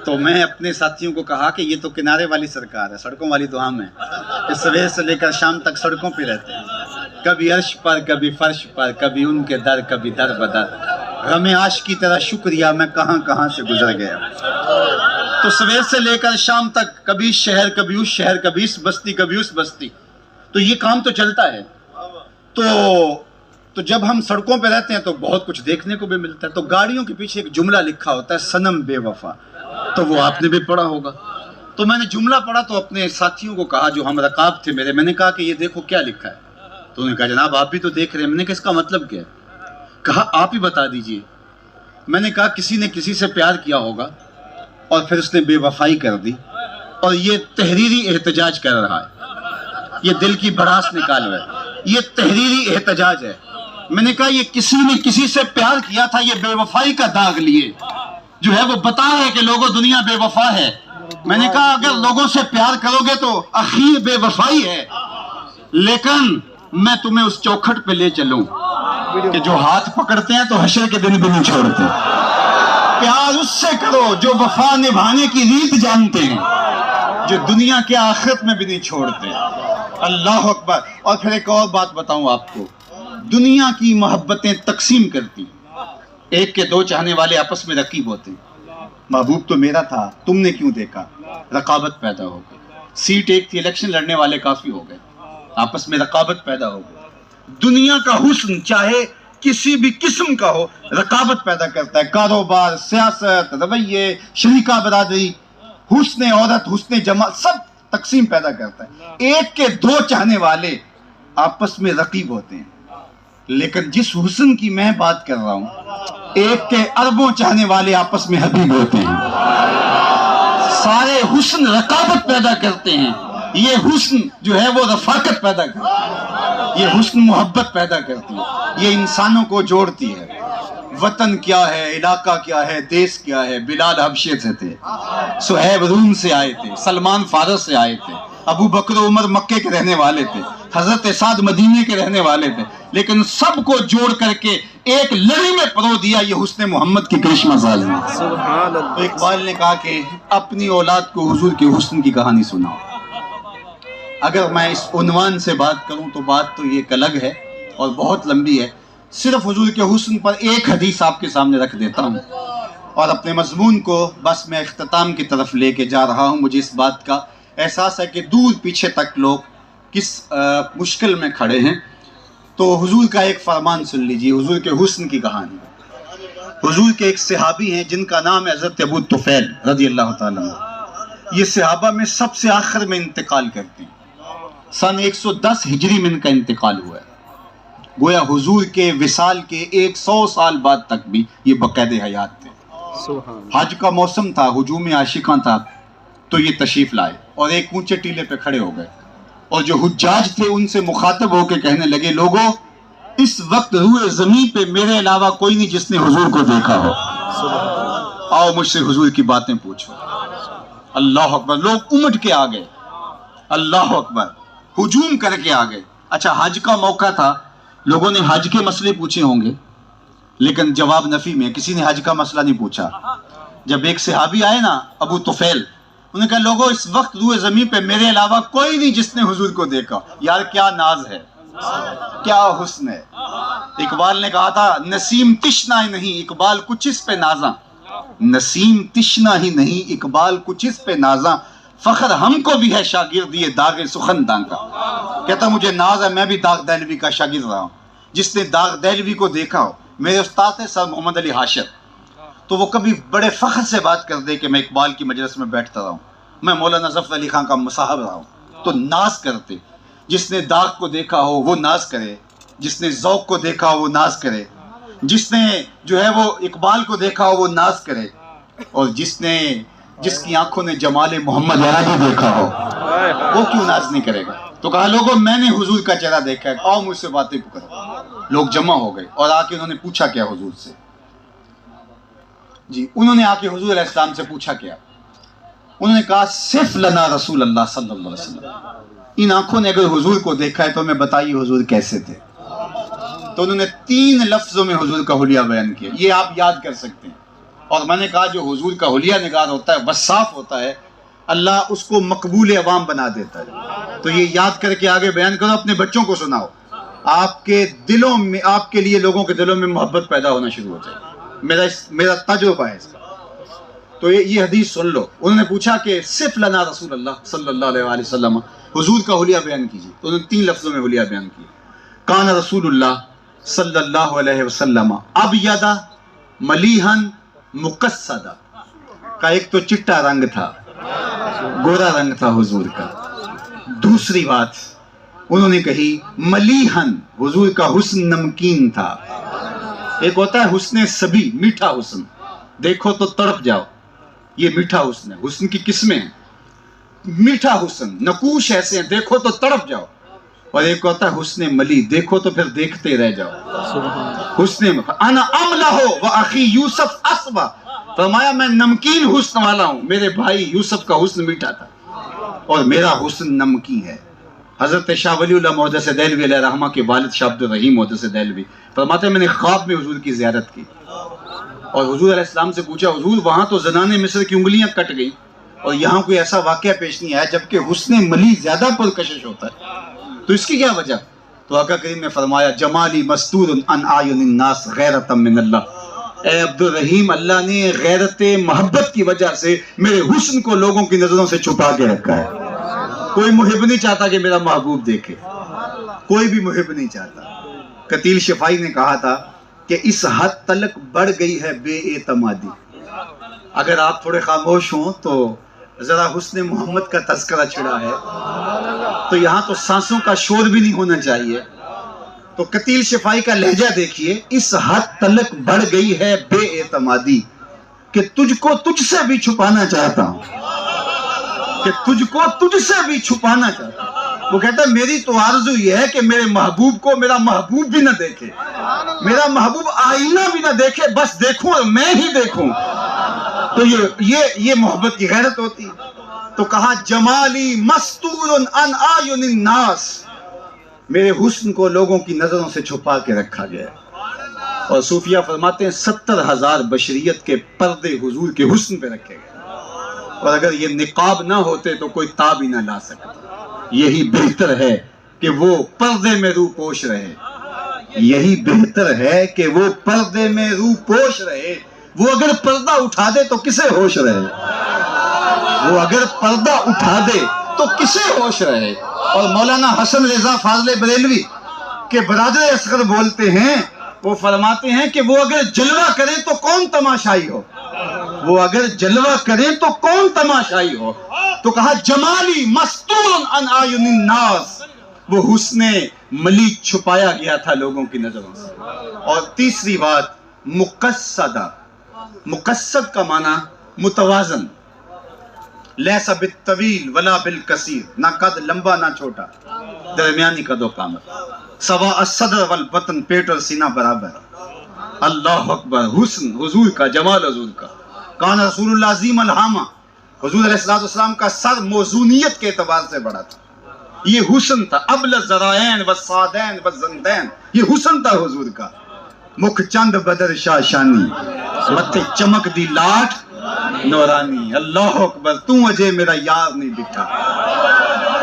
تو میں اپنے ساتھیوں کو کہا کہ یہ تو کنارے والی سرکار ہے، سڑکوں والی تو ہم ہیں. اس سویر سے لے کر شام تک سڑکوں پہ رہتے ہیں، کبھی عرش پر، کبھی فرش پر، کبھی ان کے در، کبھی در بدر. غم عاشق کی طرح شکریہ میں کہاں کہاں سے گزر گیا. تو سویر سے لے کر شام تک کبھی شہر، کبھی اس شہر، کبھی اس بستی، کبھی اس بستی. تو یہ کام تو چلتا ہے. تو جب ہم سڑکوں پہ رہتے ہیں تو بہت کچھ دیکھنے کو بھی ملتا ہے. تو گاڑیوں کے پیچھے ایک جملہ لکھا ہوتا ہے صنم بے وفا. تو وہ آپ نے بھی پڑھا ہوگا. تو میں نے جملہ پڑھا تو اپنے ساتھیوں کو کہا جو ہم رقاب تھے میرے، میں نے کہا کہ یہ دیکھو کیا لکھا ہے. تو انہوں نے کہا جناب آپ بھی تو دیکھ رہے ہیں. میں نے کہا اس کا مطلب کیا ہے؟ کہا آپ ہی بتا دیجئے. میں نے کہا کسی نے کسی سے پیار کیا ہوگا اور پھر اس نے بے وفائی کر دی اور یہ تحریری احتجاج کر رہا ہے، یہ دل کی بھڑاس نکال رہا ہے، یہ تحریری احتجاج ہے. میں نے کہا یہ کسی نے کسی سے پیار کیا تھا، یہ بے وفائی کا داغ لیے جو ہے وہ بتا ہے کہ لوگوں دنیا بے وفا ہے. میں نے کہا اگر لوگوں سے پیار کرو گے تو اخیر بے وفائی ہے. لیکن میں تمہیں اس چوکھٹ پہ لے چلوں کہ جو ہاتھ پکڑتے ہیں تو حشر کے دن بھی نہیں چھوڑتے. پیار اس سے کرو جو وفا نبھانے کی ریت جانتے ہیں، جو دنیا کے آخرت میں بھی نہیں چھوڑتے. اللہ اکبر. اور پھر ایک اور بات بتاؤں آپ کو، دنیا کی محبتیں تقسیم کرتی. ایک کے دو چاہنے والے آپس میں رقیب ہوتے ہیں. محبوب تو میرا تھا، تم نے کیوں دیکھا؟ رقابت پیدا ہو گئی. سیٹ ایک تھی، الیکشن لڑنے والے کافی ہو گئے، آپس میں رقابت پیدا ہو گئی. دنیا کا حسن چاہے کسی بھی قسم کا ہو رقابت پیدا کرتا ہے. کاروبار، سیاست، رویے، شریکہ برادری، حسن عورت، حسن جمال، سب تقسیم پیدا کرتا ہے. ایک کے دو چاہنے والے آپس میں رقیب ہوتے ہیں. لیکن جس حسن کی میں بات کر رہا ہوں، ایک کے اربوں چاہنے والے آپس میں حبیب ہوتے ہیں. سارے حسن رقابت پیدا کرتے ہیں. یہ حسن جو ہے وہ رفاقت پیدا کرتی ہے، یہ حسن محبت پیدا کرتی ہے، یہ انسانوں کو جوڑتی ہے. وطن کیا ہے، علاقہ کیا ہے، دیس کیا ہے۔ بلال حبشے سے تھے، صہیب روم سے آئے تھے، سلمان فارس سے آئے تھے، ابو بکر عمر مکے کے رہنے والے تھے، حضرت سعد مدینے کے رہنے والے تھے، لیکن سب کو جوڑ کر کے ایک لڑی میں پرو دیا یہ حسن محمد کی کرشمہ ساز نے۔ سبحان اللہ۔ تو اقبال نے کہا کہ اپنی اولاد کو حضور کے حسن کی کہانی سناؤ۔ اگر میں اس عنوان سے بات کروں تو بات تو یہ ایک الگ ہے اور بہت لمبی ہے، صرف حضور کے حسن پر ایک حدیث آپ کے سامنے رکھ دیتا ہوں اور اپنے مضمون کو بس میں اختتام کی طرف لے کے جا رہا ہوں۔ مجھے اس بات کا احساس ہے کہ دور پیچھے تک لوگ کس مشکل میں کھڑے ہیں، تو حضور کا ایک فرمان سن لیجیے، حضور کے حسن کی کہانی۔ حضور کے ایک صحابی ہیں جن کا نام ہے حضرت ابو طفیل رضی اللہ تعالیٰ عنہ۔ یہ صحابہ میں سب سے آخر میں انتقال کرتے ہیں، سن 110 ہجری میں ان کا انتقال ہوا ہے۔ گویا حضور کے وصال کے 100 سال بعد تک بھی یہ بقید حیات تھے۔ سبحان۔ حج کا موسم تھا، ہجوم عاشقاں تھا، تو یہ تشریف لائے اور ایک اونچے ٹیلے پہ کھڑے ہو گئے اور جو حجاج تھے ان سے مخاطب ہو کے کہنے لگے، لوگوں اس وقت روئے زمین پہ میرے علاوہ کوئی نہیں جس نے حضور کو دیکھا ہو، آؤ مجھ سے حضور کی باتیں پوچھو۔ اللہ اکبر، لوگ امٹ کے آ گئے، اللہ اکبر، ہجوم کر کے آ گئے۔ اچھا حج کا موقع تھا، لوگوں نے حج کے مسئلے پوچھے ہوں گے لیکن جواب نفی میں، کسی نے حج کا مسئلہ نہیں پوچھا۔ جب ایک صحابی آئے نا ابو طفیل، انہوں نے کہا لوگوں اس وقت روئے زمین پہ میرے علاوہ کوئی نہیں جس نے حضور کو دیکھا۔ یار کیا ناز ہے، کیا حسن ہے۔ اقبال نے کہا تھا نسیم تشنا ہی نہیں اقبال کچھ اس پہ نازاں، نسیم تشنا ہی نہیں اقبال کچھ اس پہ نازاں، فخر ہم کو بھی ہے شاگرد یہ داغ سخنداں کا۔ کہتا مجھے ناز ہے، میں بھی داغ دہلوی کا شاگرد رہا ہوں۔ جس نے داغ دہلوی کو دیکھا ہو، میرے استاد تھے سر محمد علی حاشر، تو وہ کبھی بڑے فخر سے بات کر دے کہ میں اقبال کی مجلس میں بیٹھتا رہا ہوں، میں مولانا ظفر علی خان کا مصاحب رہا ہوں، تو ناز کرتے۔ جس نے داغ کو دیکھا ہو وہ ناز کرے، جس نے ذوق کو دیکھا ہو وہ ناز کرے، جس نے جو ہے وہ اقبال کو دیکھا ہو وہ ناز کرے، اور جس کی آنکھوں نے جمال محمد عربی دیکھا ہو وہ کیوں ناز نہیں کرے گا۔ تو کہا لوگوں میں نے حضور کا چہرہ دیکھا ہے، آؤ مجھ سے باتیں کرو۔ لوگ جمع ہو گئے اور آ کے انہوں نے پوچھا کیا حضور سے، جی انہوں نے آ کے حضور علیہ السلام سے پوچھا کیا، انہوں نے کہا صف لنا رسول اللہ صلی اللہ علیہ وسلم، ان آنکھوں نے اگر حضور کو دیکھا ہے تو ہمیں بتائیے حضور کیسے تھے۔ تو انہوں نے 3 لفظوں میں حضور کا حلیہ بیان کیا، یہ آپ یاد کر سکتے ہیں۔ اور میں نے کہا جو حضور کا حلیہ نگار ہوتا ہے وصاف ہوتا ہے، اللہ اس کو مقبول عوام بنا دیتا ہے۔ تو یہ یاد کر کے آگے بیان کرو، اپنے بچوں کو سناؤ، آپ کے دلوں میں، آپ کے لیے لوگوں کے دلوں میں محبت پیدا ہونا شروع ہو جائے۔ میرا تجربہ ہے اس کا۔ تو یہ حدیث سن لو۔ انہوں نے پوچھا کہ صف لنا رسول اللہ صلی اللہ علیہ وآلہ وسلم، حضور کا حلیہ بیان کیجیے۔ تو انہوں نے 3 لفظوں میں حلیہ بیان کیا۔ کان رسول اللہ صلی اللہ علیہ وسلم ابیض ملیحن مقصدہ، کا ایک تو چٹا رنگ تھا، گورا رنگ تھا حضور کا۔ دوسری بات انہوں نے کہی ملیحن، حضور کا حسن نمکین تھا۔ ایک ہوتا ہے حسن سبی، میٹھا حسن، دیکھو تو تڑپ جاؤ، یہ میٹھا حسن ہے۔ حسن کی قسمیں ہیں، میٹھا حسن، نقوش ایسے ہیں دیکھو تو تڑپ جاؤ، اور ایک ہوتا ہے حسن ملی، دیکھو تو پھر دیکھتے رہ جاؤ۔ حسن انا املہ و اخی یوسف اسبا، فرمایا میں نمکین حسن والا ہوں، میرے بھائی یوسف کا حسن میٹھا تھا اور میرا حسن نمکی ہے۔ حضرت شاہ ولی اللہ محدث دہلوی علیہ رحمہ کے والد شاہ عبد الرحیم محدث دہلوی فرماتے ہیں میں نے خواب میں حضور کی زیارت کی اور حضور علیہ السلام سے پوچھا حضور وہاں تو زنان مصر کی انگلیاں کٹ گئی اور یہاں کوئی ایسا واقعہ پیش نہیں آیا جبکہ حسن ملی زیادہ پرکشش ہوتا ہے، تو اس کی کیا وجہ؟ تو آقا کریم نے فرمایا جمالی مستور عن اعین الناس غیرۃ من اللہ، اے عبد الرحیم اللہ نے غیرت محبت کی وجہ سے میرے حسن کو لوگوں کی نظروں سے چھپا کے رکھا ہے۔ کوئی محب نہیں چاہتا کہ میرا محبوب دیکھے، کوئی بھی محب نہیں چاہتا۔ قتیل شفائی نے کہا تھا کہ اس حد تلک بڑھ گئی ہے بے اعتمادی، اگر آپ تھوڑے خاموش ہوں تو ذرا حسن محمد کا تذکرہ چھڑا ہے تو یہاں تو سانسوں کا شور بھی نہیں ہونا چاہیے۔ تو قتیل شفائی کا لہجہ دیکھیے، اس حد تلک بڑھ گئی ہے بے اعتمادی کہ تجھ کو تجھ سے بھی چھپانا چاہتا ہوں، کہ تجھ کو تجھ سے بھی چھپانا چاہتا ہوں۔ وہ کہتا ہے میری تو آرزو یہ ہے کہ میرے محبوب کو میرا محبوب بھی نہ دیکھے، میرا محبوب آئینہ بھی نہ دیکھے، بس دیکھوں اور میں ہی دیکھوں۔ تو یہ محبت کی غیرت ہوتی ہے۔ تو کہا جمالی مستور عن اعین الناس، میرے حسن کو لوگوں کی نظروں سے چھپا کے رکھا گیا۔ اور صوفیہ فرماتے ہیں 70,000 بشریت کے پردے حضور کے حسن پہ رکھے گئے، اور اگر یہ نقاب نہ ہوتے تو کوئی تاب ہی نہ لا سکتا۔ یہی بہتر ہے کہ وہ پردے میں روح پوش رہے، یہی بہتر ہے کہ وہ پردے میں روح پوش رہے۔ وہ اگر پردہ اٹھا دے تو کسے ہوش رہے، وہ اگر پردہ اٹھا دے تو کسے ہوش رہے۔ اور مولانا حسن رضا فاضل بریلوی کے برادر اصغر بولتے ہیں، وہ فرماتے ہیں کہ وہ اگر جلوہ کریں تو کون تماشائی ہو، وہ اگر جلوہ کریں تو کون تماشائی ہو۔ تو کہا جمالی مستور عن اعین الناس، وہ حسن ملیک چھپایا گیا تھا لوگوں کی نظروں سے۔ اور تیسری بات مقصدہ، مقصد کا معنی متوازن، لیس بالطویل ولا بالکثیر، نہ قد لمبا نہ چھوٹا، درمیانی قد و قامت، سوا الصدر والبطن، پیٹ اور سینہ برابر۔ اللہ اکبر، حسن حضور کا، جمال حضور کا۔ کان رسول اللہ عظیم الہامہ، حضور علیہ السلام کا سر موزونیت کے اعتبار سے بڑا تھا، یہ حسن تھا۔ ابل الذرائین والصادین والزندین، یہ حسن تھا حضور کا۔ مکھ چند بدر شاہ شانی، متھے چمک دی لاٹ نورانی۔ اللہ اکبر، تو اجے میرا یار نہیں ڈٹھا،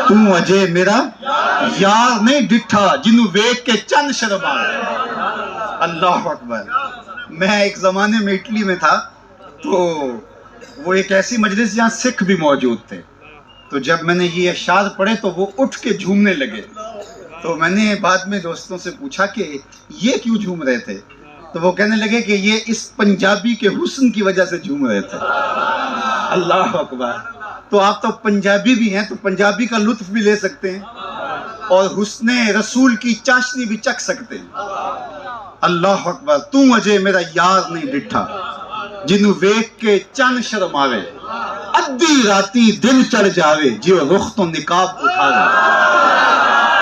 تو اجے میرا یار نہیں ڈٹھا، جنوں ویکھ کے چند شرما۔ اللہ اکبر۔ میں ایک زمانے میں اٹلی میں تھا، تو وہ ایک ایسی مجلس جہاں سکھ بھی موجود تھے، تو جب میں نے یہ اشعار پڑھے تو وہ اٹھ کے جھومنے لگے۔ تو میں نے بعد میں دوستوں سے پوچھا کہ یہ کیوں جھوم رہے تھے، تو وہ کہنے لگے کہ یہ اس پنجابی کے حسن کی وجہ سے جھوم رہے تھے۔ اللہ اکبر۔ تو آپ تو پنجابی بھی ہیں، تو پنجابی کا لطف بھی لے سکتے ہیں اور حسن رسول کی چاشنی بھی چکھ سکتے ہیں۔ اللہ اکبر۔ تو اجے میرا یار نہیں ڈٹھا، جنوں ویکھ کے چن شرماوے، ادھی راتی دن چڑھ جاوے، جیو رخ تو نقاب اٹھاوے،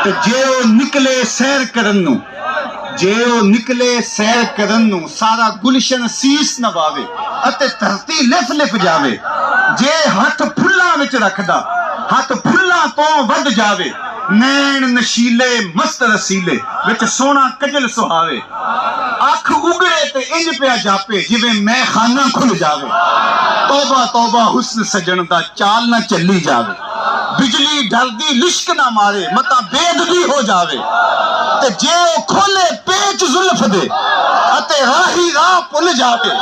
تے جیو نکلے سیر کرن نو، جیو نکلے سیر کرن نو، سارا گلشن سیس نواوے، اتے دھرتی لف لف جاوے، جے ہاتھ پھلاں وچ رکھدا، ہاتھ پھلاں تو ود جاوے، نین نشیلے مست رسیلے، وچ سونا کجل سہاوے، اکھ اگڑے تے انج پیا جاپے، جویں میں خانہ کھل جاوے، توبہ توبہ حسن سجن دا چال نہ چلی جاوے، بجلی ڈر دی لشک نہ مارے، متا بید بھی ہو جاوے، تے جے او کھولے پیچ زلف دے، اتے راہی راہ پل جاوے،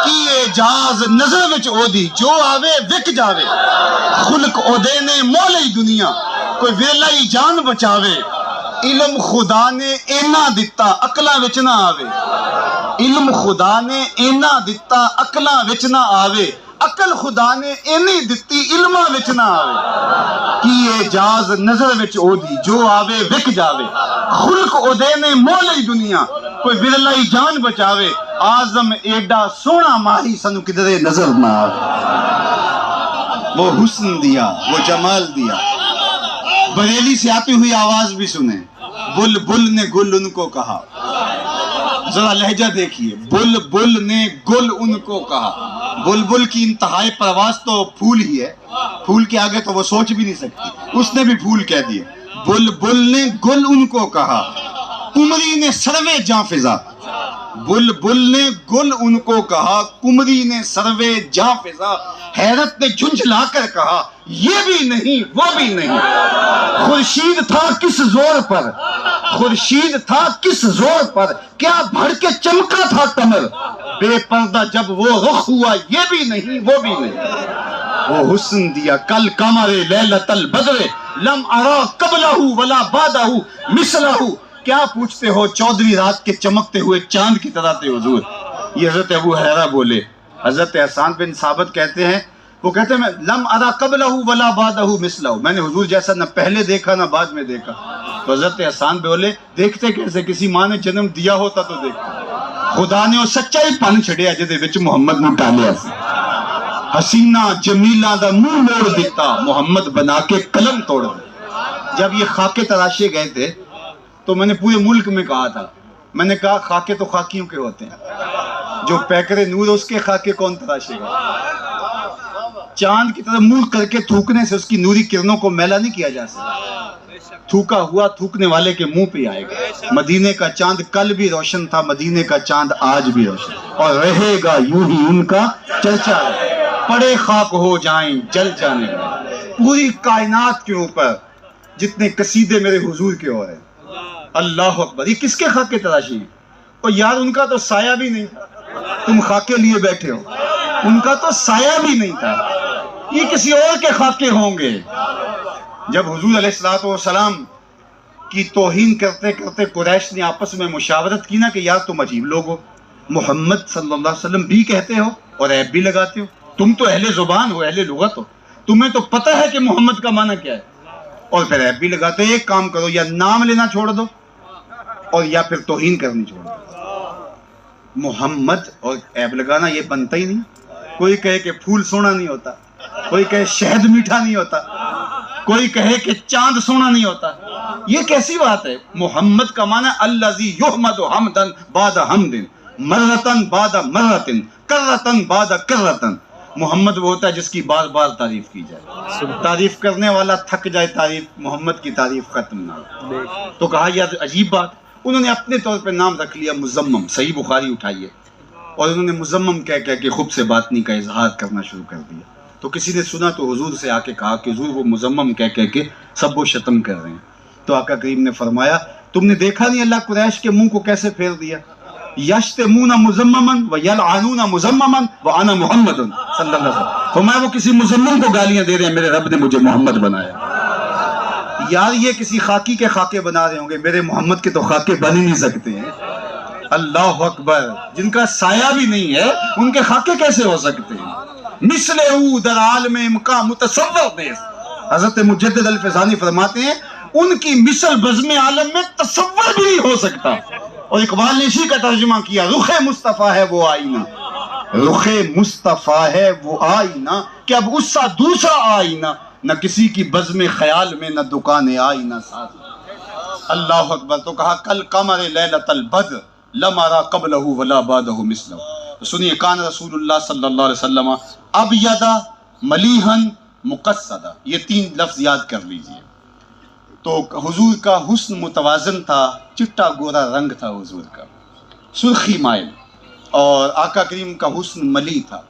کی اعجاز نظر وچ او دی، جو آوے وک جاوے، خلق او دے نے مولی دنیا، کوئی ویلائی جان بچاوے، علم خدا نے اینا دتا عقلاں وچ نہ آوے، علم خدا نے اینا دتا عقلاں وچ نہ آوے، عقل خدا نے اینی دتی علماں وچ نہ آوے، کی اعجاز نظر وچ او دی، جو آوے وک جاوے، خلق او دے نے مولی دنیا، کوئی ورلائی جان بچاوے، آزم ایڈا سونا ماہی سنو کدرے نظر نہ آوے۔ وہ حسن دیا، وہ جمال دیا۔ بریلی سے آتی ہوئی آواز بھی سنیں، بل بل نے گل ان کو کہا، ذرا لہجہ دیکھیے، بل بل نے گل ان کو کہا۔ بل بل کی انتہائی پرواز تو پھول ہی ہے، پھول کے آگے تو وہ سوچ بھی نہیں سکتی، اس نے بھی پھول کہہ دیے۔ بل بل نے گل ان کو کہا، کمری نے سروے جاں فضا، بل بل نے گل ان کو کہا، کمری نے سروے جاں فضا، حیرت نے جھنجھلا کر کہا، یہ بھی نہیں وہ بھی نہیں، خورشید تھا کس زور پر، خورشید تھا کس زور پر، کیا بھڑ کے چمکا تھا کمر، بے پردہ جب وہ رخ ہوا، یہ بھی نہیں وہ بھی نہیں۔ وہ حسن دیا کل قمر لیلۃ البدر، لم ارا قبلہ ولا بعدہ مثلہ۔ کیا پوچھتے ہو، 14ویں رات کے چمکتے ہوئے چاند کی طرح تھے حضور۔ یہ حضرت ابو ہریرہ بولے۔ حضرت احسان بن ثابت کہتے ہیں، وہ کہتے ہیں لم ارا قبلہ ولا بعدہ مثلہ، میں نے حضور جیسا نہ پہلے دیکھا نہ بعد میں دیکھا۔ تو حضرت احسان بولے، دیکھتے کیسے، کسی ماں نے جنم دیا ہوتا تو دیکھتا، خدا نے وہ سچائی پن چھڑیا جدے وچ محمد نو ڈالیا سی، حسینہ جمیلہ دا منہ موڑ دیتا، محمد بنا کے قلم توڑ دے۔ جب یہ خاکے تراشے گئے تھے تو میں نے پورے ملک میں کہا تھا، میں نے کہا خاکے تو خاکیوں کے ہوتے ہیں، جو پیکر نور اس کے خاکے کون تراشے گا؟ چاند کی طرف منہ کر کے تھوکنے سے اس کی نوری کرنوں کو میلا نہیں کیا جا سکتا، تھوکا ہوا تھوکنے والے کے منہ پہ آئے گا۔ مدینے کا چاند کل بھی روشن تھا، مدینے کا چاند آج بھی روشن، اور رہے گا یوں ہی ان کا چرچا، پڑے خاک ہو جائیں جل جانے گا۔ پوری کائنات کے اوپر جتنے قصیدے میرے حضور کے ہو رہے ہیں، اللہ اکبر، یہ کس کے خاکے تراشی ہیں؟ اور یار ان کا تو سایہ بھی نہیں تھا، تم خاکے لیے بیٹھے ہو، ان کا تو سایہ بھی نہیں تھا، یہ کسی اور کے خاکے ہوں گے۔ جب حضور علیہ السلام کی توہین کرتے کرتے قریش نے آپس میں مشاورت کی نا کہ یار تم عجیب لوگ ہو، محمد صلی اللہ علیہ وسلم بھی کہتے ہو اور عیب بھی لگاتے ہو، تم تو اہل زبان ہو، اہل لغت ہو، تمہیں تو پتہ ہے کہ محمد کا معنی کیا ہے، اور پھر عیب بھی لگاتے ہو۔ ایک کام کرو، یا نام لینا چھوڑ دو اور یا پھر توہین کرنی چھوڑ دو۔ محمد اور عیب لگانا یہ بنتا ہی نہیں۔ کوئی کہے کہ پھول سونا نہیں ہوتا، کوئی کہے شہد میٹھا نہیں ہوتا، کوئی کہے کہ چاند سونا نہیں ہوتا، یہ کیسی بات ہے؟ محمد کا معنی الذی یحمد حمدن بعد حمد، مرتن بعد مرتن، کرتن بعد کرتن۔ محمد وہ ہوتا ہے جس کی بار بار تعریف کی جائے، تعریف کرنے والا تھک جائے، تعریف محمد کی تعریف ختم نہ ہو۔ تو کہا یار عجیب بات، انہوں نے اپنے طور پہ نام رکھ لیا مزمم، صحیح بخاری اٹھائیے، اور انہوں نے مزمم کہہ کے خود سے باطنی کا اظہار کرنا شروع کر دیا۔ تو کسی نے سنا تو حضور سے آ کے کہا کہ حضور وہ مزمم کہہ کے سب و شتم کر رہے ہیں۔ تو آقا کریم نے فرمایا تم نے دیکھا نہیں اللہ قریش کے منہ کو کیسے پھیر دیا؟ یشتمون مزممن و یلعنون مزممن وانا محمد صلی اللہ علیہ وسلم۔ فرمایا وہ کسی مزمم کو گالیاں دے رہے ہیں، میرے رب نے مجھے محمد بنایا۔ یار یہ کسی خاکی کے خاکے بنا رہے ہوں گے، میرے محمد کے تو خاکے بن ہی نہیں سکتے ہیں۔ اللہ اکبر، جن کا سایہ بھی نہیں ہے ان کے خاکے کیسے ہو سکتے ہیں؟ مثل او در عالم امکا متصور نیست، حضرت مجدد الفیضانی فرماتے ہیں ان کی مثل بزم عالم میں تصور بھی نہیں ہو سکتا۔ اور اقبال نے اسی کا ترجمہ کیا، رخ مصطفیٰ ہے وہ آئینہ، رخ مصطفیٰ ہے وہ آئینہ کہ اب اس سا دوسرا آئینہ، نہ کسی کی بزم خیال میں نہ دکان آئینہ ساتھ۔ اللہ اکبر۔ تو کہا کل قمر لیلۃ البدر لم ارى قبلہ ولا بعدہ مثلہ۔ سنیے، کان رسول اللہ صلی اللہ علیہ وسلم ابیض ملیحا مقصدا، یہ تین لفظ یاد کر لیجئے۔ تو حضور کا حسن متوازن تھا، چٹا گورا رنگ تھا حضور کا، سرخی مائل، اور آقا کریم کا حسن ملی تھا۔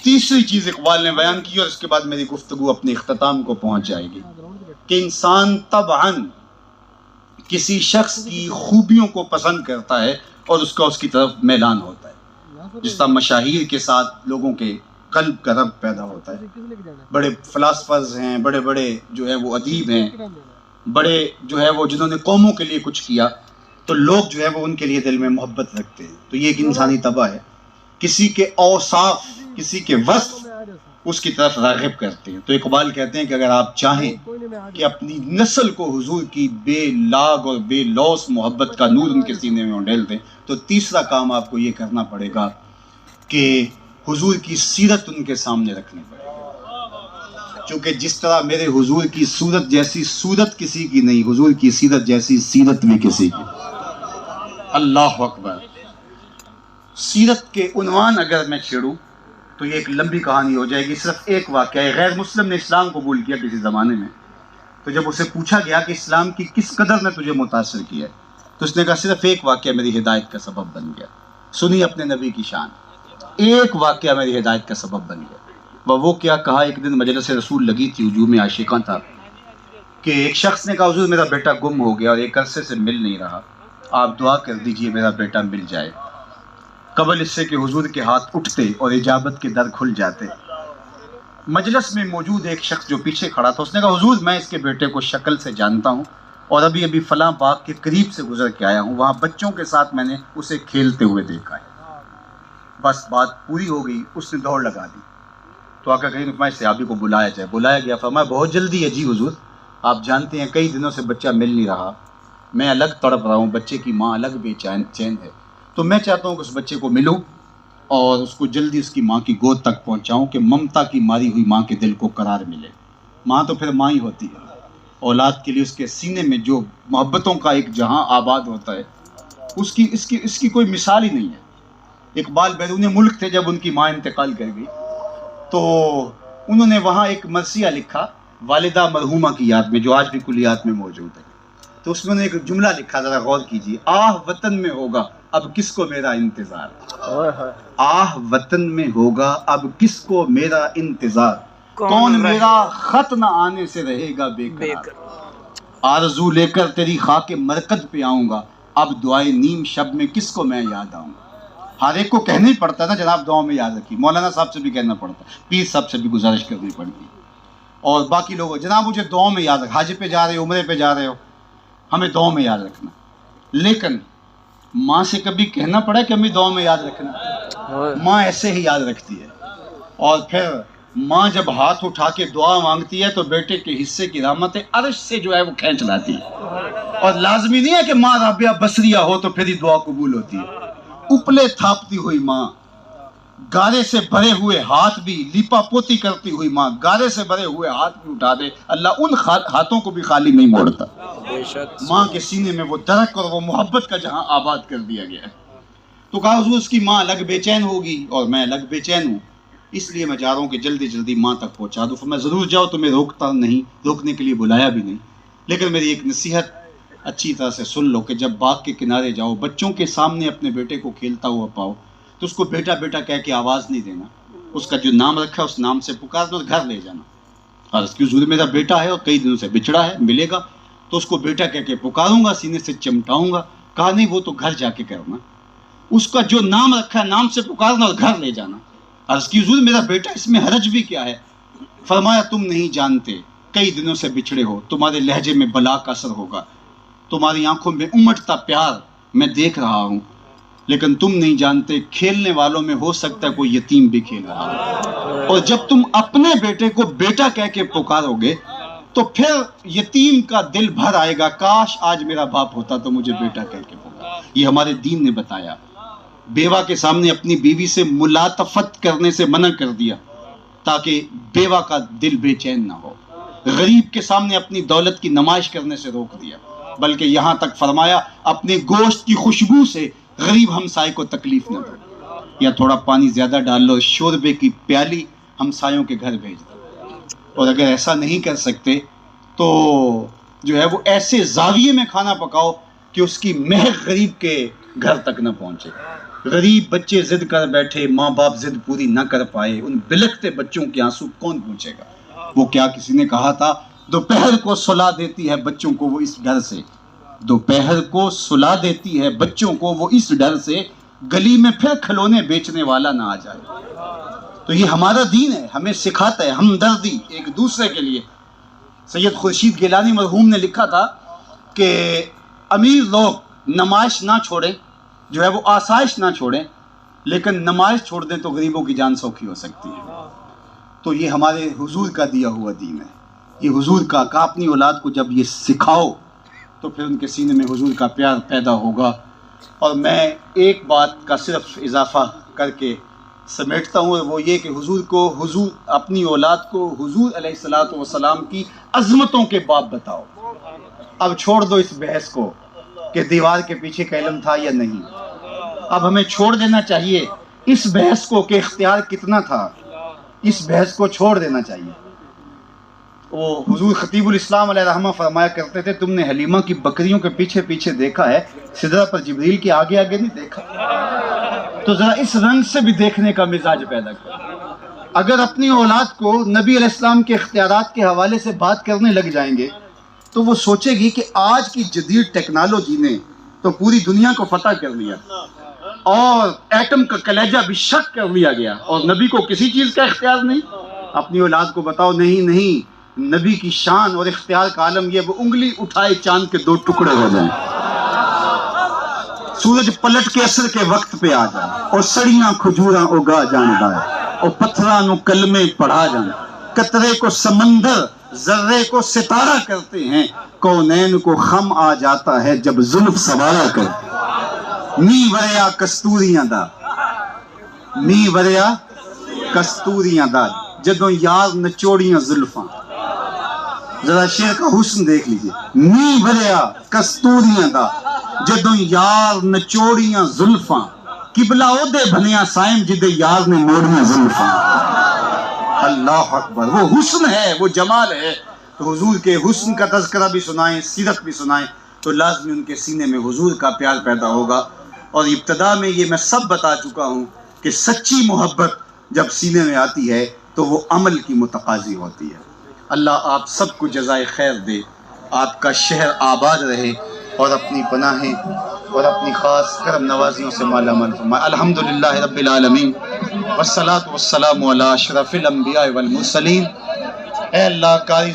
تیسری چیز اقبال نے بیان کی اور اس کے بعد میری گفتگو اپنے اختتام کو پہنچ جائے گی کہ انسان طبعاً کسی شخص کی خوبیوں کو پسند کرتا ہے اور اس کا اس کی طرف میلان ہوتا ہے، جس طرح مشاہیر کے ساتھ لوگوں کے قلب کا رب پیدا ہوتا ہے۔ بڑے فلاسفرز ہیں، بڑے بڑے جو ہے وہ ادیب ہیں، بڑے جو ہے وہ جنہوں نے قوموں کے لیے کچھ کیا، تو لوگ جو ہے وہ ان کے لیے دل میں محبت رکھتے ہیں۔ تو یہ ایک انسانی طبع ہے، کسی کے اوصاف، کسی کے وصف اس کی طرف راغب کرتے ہیں۔ تو اقبال کہتے ہیں کہ اگر آپ چاہیں کہ اپنی نسل کو حضور کی بے لاگ اور بے لوث محبت کا نور ان کے سینے میں ڈال دیں، تو تیسرا کام آپ کو یہ کرنا پڑے گا کہ حضور کی سیرت ان کے سامنے رکھنی پڑے گی، چونکہ جس طرح میرے حضور کی صورت جیسی صورت کسی کی نہیں، حضور کی سیرت جیسی سیرت بھی کسی کی۔ اللہ اکبر۔ سیرت کے عنوان اگر میں چھیڑوں تو یہ ایک لمبی کہانی ہو جائے گی۔ صرف ایک واقعہ ہے، غیر مسلم نے اسلام قبول کیا کسی زمانے میں، تو جب اسے پوچھا گیا کہ اسلام کی کس قدر نے تجھے متاثر کیا ہے، تو اس نے کہا صرف ایک واقعہ میری ہدایت کا سبب بن گیا۔ سنی اپنے نبی کی شان، ایک واقعہ میری ہدایت کا سبب بن گیا۔ وہ کیا کہا، ایک دن مجلس رسول لگی تھی، ہجوم عاشقاں تھا، کہ ایک شخص نے کہا حضور میرا بیٹا گم ہو گیا اور ایک عرصے سے مل نہیں رہا، آپ دعا کر دیجئے میرا بیٹا مل جائے۔ قبل اس سے کہ حضور کے ہاتھ اٹھتے اور اجابت کے در کھل جاتے، مجلس میں موجود ایک شخص جو پیچھے کھڑا تھا، اس نے کہا حضور میں اس کے بیٹے کو شکل سے جانتا ہوں اور ابھی فلاں باغ کے قریب سے گزر کے آیا ہوں، وہاں بچوں کے ساتھ میں نے اسے کھیلتے ہوئے دیکھا ہے۔ بس بات پوری ہو گئی، اس نے دوڑ لگا دی۔ تو آقا کریم نے فرمایا صحابی کو بلایا جائے، بلایا گیا، فرمایا بہت جلدی ہے جی حضور، آپ جانتے ہیں کئی دنوں سے بچہ مل نہیں رہا، میں الگ تڑپ رہا ہوں، بچے کی ماں الگ بے چین ہے، تو میں چاہتا ہوں کہ اس بچے کو ملوں اور اس کو جلدی اس کی ماں کی گود تک پہنچاؤں کہ ممتا کی ماری ہوئی ماں کے دل کو قرار ملے۔ ماں تو پھر ماں ہی ہوتی ہے، اولاد کے لیے اس کے سینے میں جو محبتوں کا ایک جہاں آباد ہوتا ہے اس کی کوئی مثال ہی نہیں ہے۔ اقبال بیرون ملک تھے جب ان کی ماں انتقال کر گئی، تو انہوں نے وہاں ایک مرثیہ لکھا والدہ مرحومہ کی یاد میں، جو آج بھی کلیات میں موجود ہے۔ تو اس میں انہوں نے ایک جملہ لکھا، ذرا غور کیجیے، آہ وطن میں ہوگا اب کس کو میرا انتظار، آہ وطن میں ہوگا اب کس کو میرا انتظار، کون میرا خط نہ آنے سے رہے گا بے قرار، آرزو لے کر تیری خاک مرکز پہ آؤں گا اب دعائے نیم شب میں کس کو میں یاد آؤں گا۔ ہر ایک کو کہنا ہی پڑتا نا جناب دعاؤں میں یاد رکھیے، مولانا صاحب سے بھی کہنا پڑتا، پیر صاحب سے بھی گزارش کرنی پڑتی، اور باقی لوگوں جناب مجھے دعاؤں میں یاد رکھ، حج پہ جا رہے ہو، عمرے پہ جا رہے ہو، ہمیں دعاؤں میں یاد رکھنا۔ لیکن ماں سے کبھی کہنا پڑا کہ ہمیں دعاؤں میں یاد رکھنا؟ ماں ایسے ہی یاد رکھتی ہے، اور پھر ماں جب ہاتھ اٹھا کے دعا مانگتی ہے تو بیٹے کے حصے کی رحمت عرش سے جو ہے وہ کھینچ لاتی ہے، اور لازمی نہیں ہے کہ ماں رابعہ بصریہ ہو تو پھر ہی دعا قبول ہوتی ہے۔ اپلے تھاپتی ہوئی ماں، گارے سے بھرے ہوئے ہاتھ بھی، لیپا پوتی کرتی ہوئی ماں گارے سے بھرے ہوئے ہاتھ بھی اٹھا دے، اللہ ان ہاتھوں کو بھی خالی نہیں موڑتا۔ ماں کے سینے میں وہ درک اور وہ محبت کا جہاں آباد کر دیا گیا ہے۔ تو کہا حضور اس کی ماں الگ بے چین ہوگی اور میں الگ بے چین ہوں، اس لیے میں چاہ رہا ہوں کہ جلدی جلدی ماں تک پہنچا دوں۔ میں ضرور جاؤ، تمہیں روکتا نہیں، روکنے کے لیے بلایا بھی نہیں، لیکن میری ایک نصیحت اچھی طرح سے سن لو کہ جب باغ کے کنارے جاؤ، بچوں کے سامنے اپنے بیٹے کو کھیلتا ہوا پاؤ تو اس کو بیٹا بیٹا کہہ کے آواز نہیں دینا، اس کا جو نام رکھا ہے اس نام سے پکارنا اور گھر لے جانا۔ عرض کی حضور میرا بیٹا ہے اور کئی دنوں سے بچھڑا ہے، ملے گا تو اس کو بیٹا کہہ کے پکاروں گا، سینے سے چمٹاؤں گا۔ کہا نہیں، وہ تو گھر جا کے کرنا، اس کا جو نام رکھا ہے نام سے پکارنا اور گھر لے جانا۔ عرض کی حضور میرا بیٹا، اس میں حرج بھی کیا ہے؟ فرمایا تم نہیں جانتے، کئی دنوں سے بچھڑے ہو، تمہارے لہجے میں بلا کا اثر ہوگا، تمہاری آنکھوں میں امٹتا پیار میں دیکھ رہا ہوں، لیکن تم نہیں جانتے کھیلنے والوں میں ہو سکتا ہے کوئی یتیم بھی کھیل رہا ہو، اور جب تم اپنے بیٹے کو بیٹا کہہ کے پکارو گے تو پھر یتیم کا دل بھر آئے گا، کاش آج میرا باپ ہوتا تو مجھے بیٹا کہہ کے پکار۔ یہ ہمارے دین نے بتایا۔ بیوہ کے سامنے اپنی بیوی سے ملاطفت کرنے سے منع کر دیا تاکہ بیوہ کا دل بے چین نہ ہو۔ غریب کے سامنے اپنی دولت کی نمائش کرنے سے روک دیا، بلکہ یہاں تک فرمایا اپنے گوشت کی خوشبو سے غریب ہمسائے کو تکلیف نہ دو، یا تھوڑا پانی زیادہ ڈال لو، شوربے کی پیالی ہمسایوں کے گھر بھیج دو۔ اور اگر ایسا نہیں کر سکتے تو جو ہے وہ ایسے زاویے میں کھانا پکاؤ کہ اس کی مہک غریب کے گھر تک نہ پہنچے۔ غریب بچے ضد کر بیٹھے، ماں باپ ضد پوری نہ کر پائے، ان بلکتے بچوں کے آنسو کون پوچھے گا؟ وہ کیا کسی نے کہا تھا، دوپہر کو سلا دیتی ہے بچوں کو وہ اس ڈر سے، دوپہر کو سلا دیتی ہے بچوں کو وہ اس ڈر سے، گلی میں پھر کھلونے بیچنے والا نہ آ جائے۔ تو یہ ہمارا دین ہے، ہمیں سکھاتا ہے ہمدردی ایک دوسرے کے لیے۔ سید خورشید گیلانی مرحوم نے لکھا تھا کہ امیر لوگ نمائش نہ چھوڑیں، جو ہے وہ آسائش نہ چھوڑیں، لیکن نمائش چھوڑ دیں تو غریبوں کی جان سوکھی ہو سکتی ہے۔ تو یہ ہمارے حضور کا دیا ہوا دین ہے، یہ حضور کا اپنی اولاد کو جب یہ سکھاؤ تو پھر ان کے سینے میں حضور کا پیار پیدا ہوگا۔ اور میں ایک بات کا صرف اضافہ کر کے سمیٹتا ہوں، اور وہ یہ کہ حضور اپنی اولاد کو حضور علیہ الصلوۃ والسلام کی عظمتوں کے باب بتاؤ۔ اب چھوڑ دو اس بحث کو کہ دیوار کے پیچھے کا علم تھا یا نہیں، اب ہمیں چھوڑ دینا چاہیے اس بحث کو کہ اختیار کتنا تھا، اس بحث کو چھوڑ دینا چاہیے۔ وہ حضور خطیب الاسلام علیہ رحمہ فرمایا کرتے تھے، تم نے حلیمہ کی بکریوں کے پیچھے پیچھے دیکھا ہے، سدرہ پر جبریل کے آگے آگے نہیں دیکھا، تو ذرا اس رنگ سے بھی دیکھنے کا مزاج پیدا کرو۔ اگر اپنی اولاد کو نبی علیہ السلام کے اختیارات کے حوالے سے بات کرنے لگ جائیں گے تو وہ سوچے گی کہ آج کی جدید ٹیکنالوجی نے تو پوری دنیا کو فتح کر لیا اور ایٹم کا کلیجہ بھی شک کر لیا گیا، اور نبی کو کسی چیز کا اختیار نہیں۔ اپنی اولاد کو بتاؤ نہیں، نبی کی شان اور اختیار کا عالم یہ وہ انگلی اٹھائے چاند کے 2 ٹکڑے ہو جائیں، سورج پلٹ کے عصر کے وقت پہ آ جائے، اور سڑیاں کھجوراں اگا جان دائے، اور پتھراں نو کلمے پڑھا جان، قطرے کو سمندر ذرے کو ستارہ کرتے ہیں، کونین کو خم آ جاتا ہے جب زلف سوارا کرتے، می وریا کستوریاں دا، می وریا کستوریاں دا، جدوں یار نچوڑیاں زلفاں، ذرا شیر کا حسن دیکھ لیجئے. نی بھریا کستوریاں دا جدوں یار نچوڑیاں زلفاں قبلہ او دے بھنیاں سائم جدے یار نے موڑیاں زلفاں. اللہ اکبر. وہ حسن ہے، وہ جمال ہے. تو حضور کے حسن کا تذکرہ بھی سنائیں، سیرت بھی سنائیں تو لازمی ان کے سینے میں حضور کا پیار پیدا ہوگا. اور ابتدا میں یہ میں سب بتا چکا ہوں کہ سچی محبت جب سینے میں آتی ہے تو وہ عمل کی متقاضی ہوتی ہے. اللہ آپ سب کو جزائے خیر دے، آپ کا شہر آباد رہے اور اپنی پناہیں اور اپنی خاص کرم نوازیوں سے مالا مال فرمائے. الحمدللہ رب العالمین والصلاة والسلام علی اشرف الانبیاء والمرسلین. اے اللہ کاری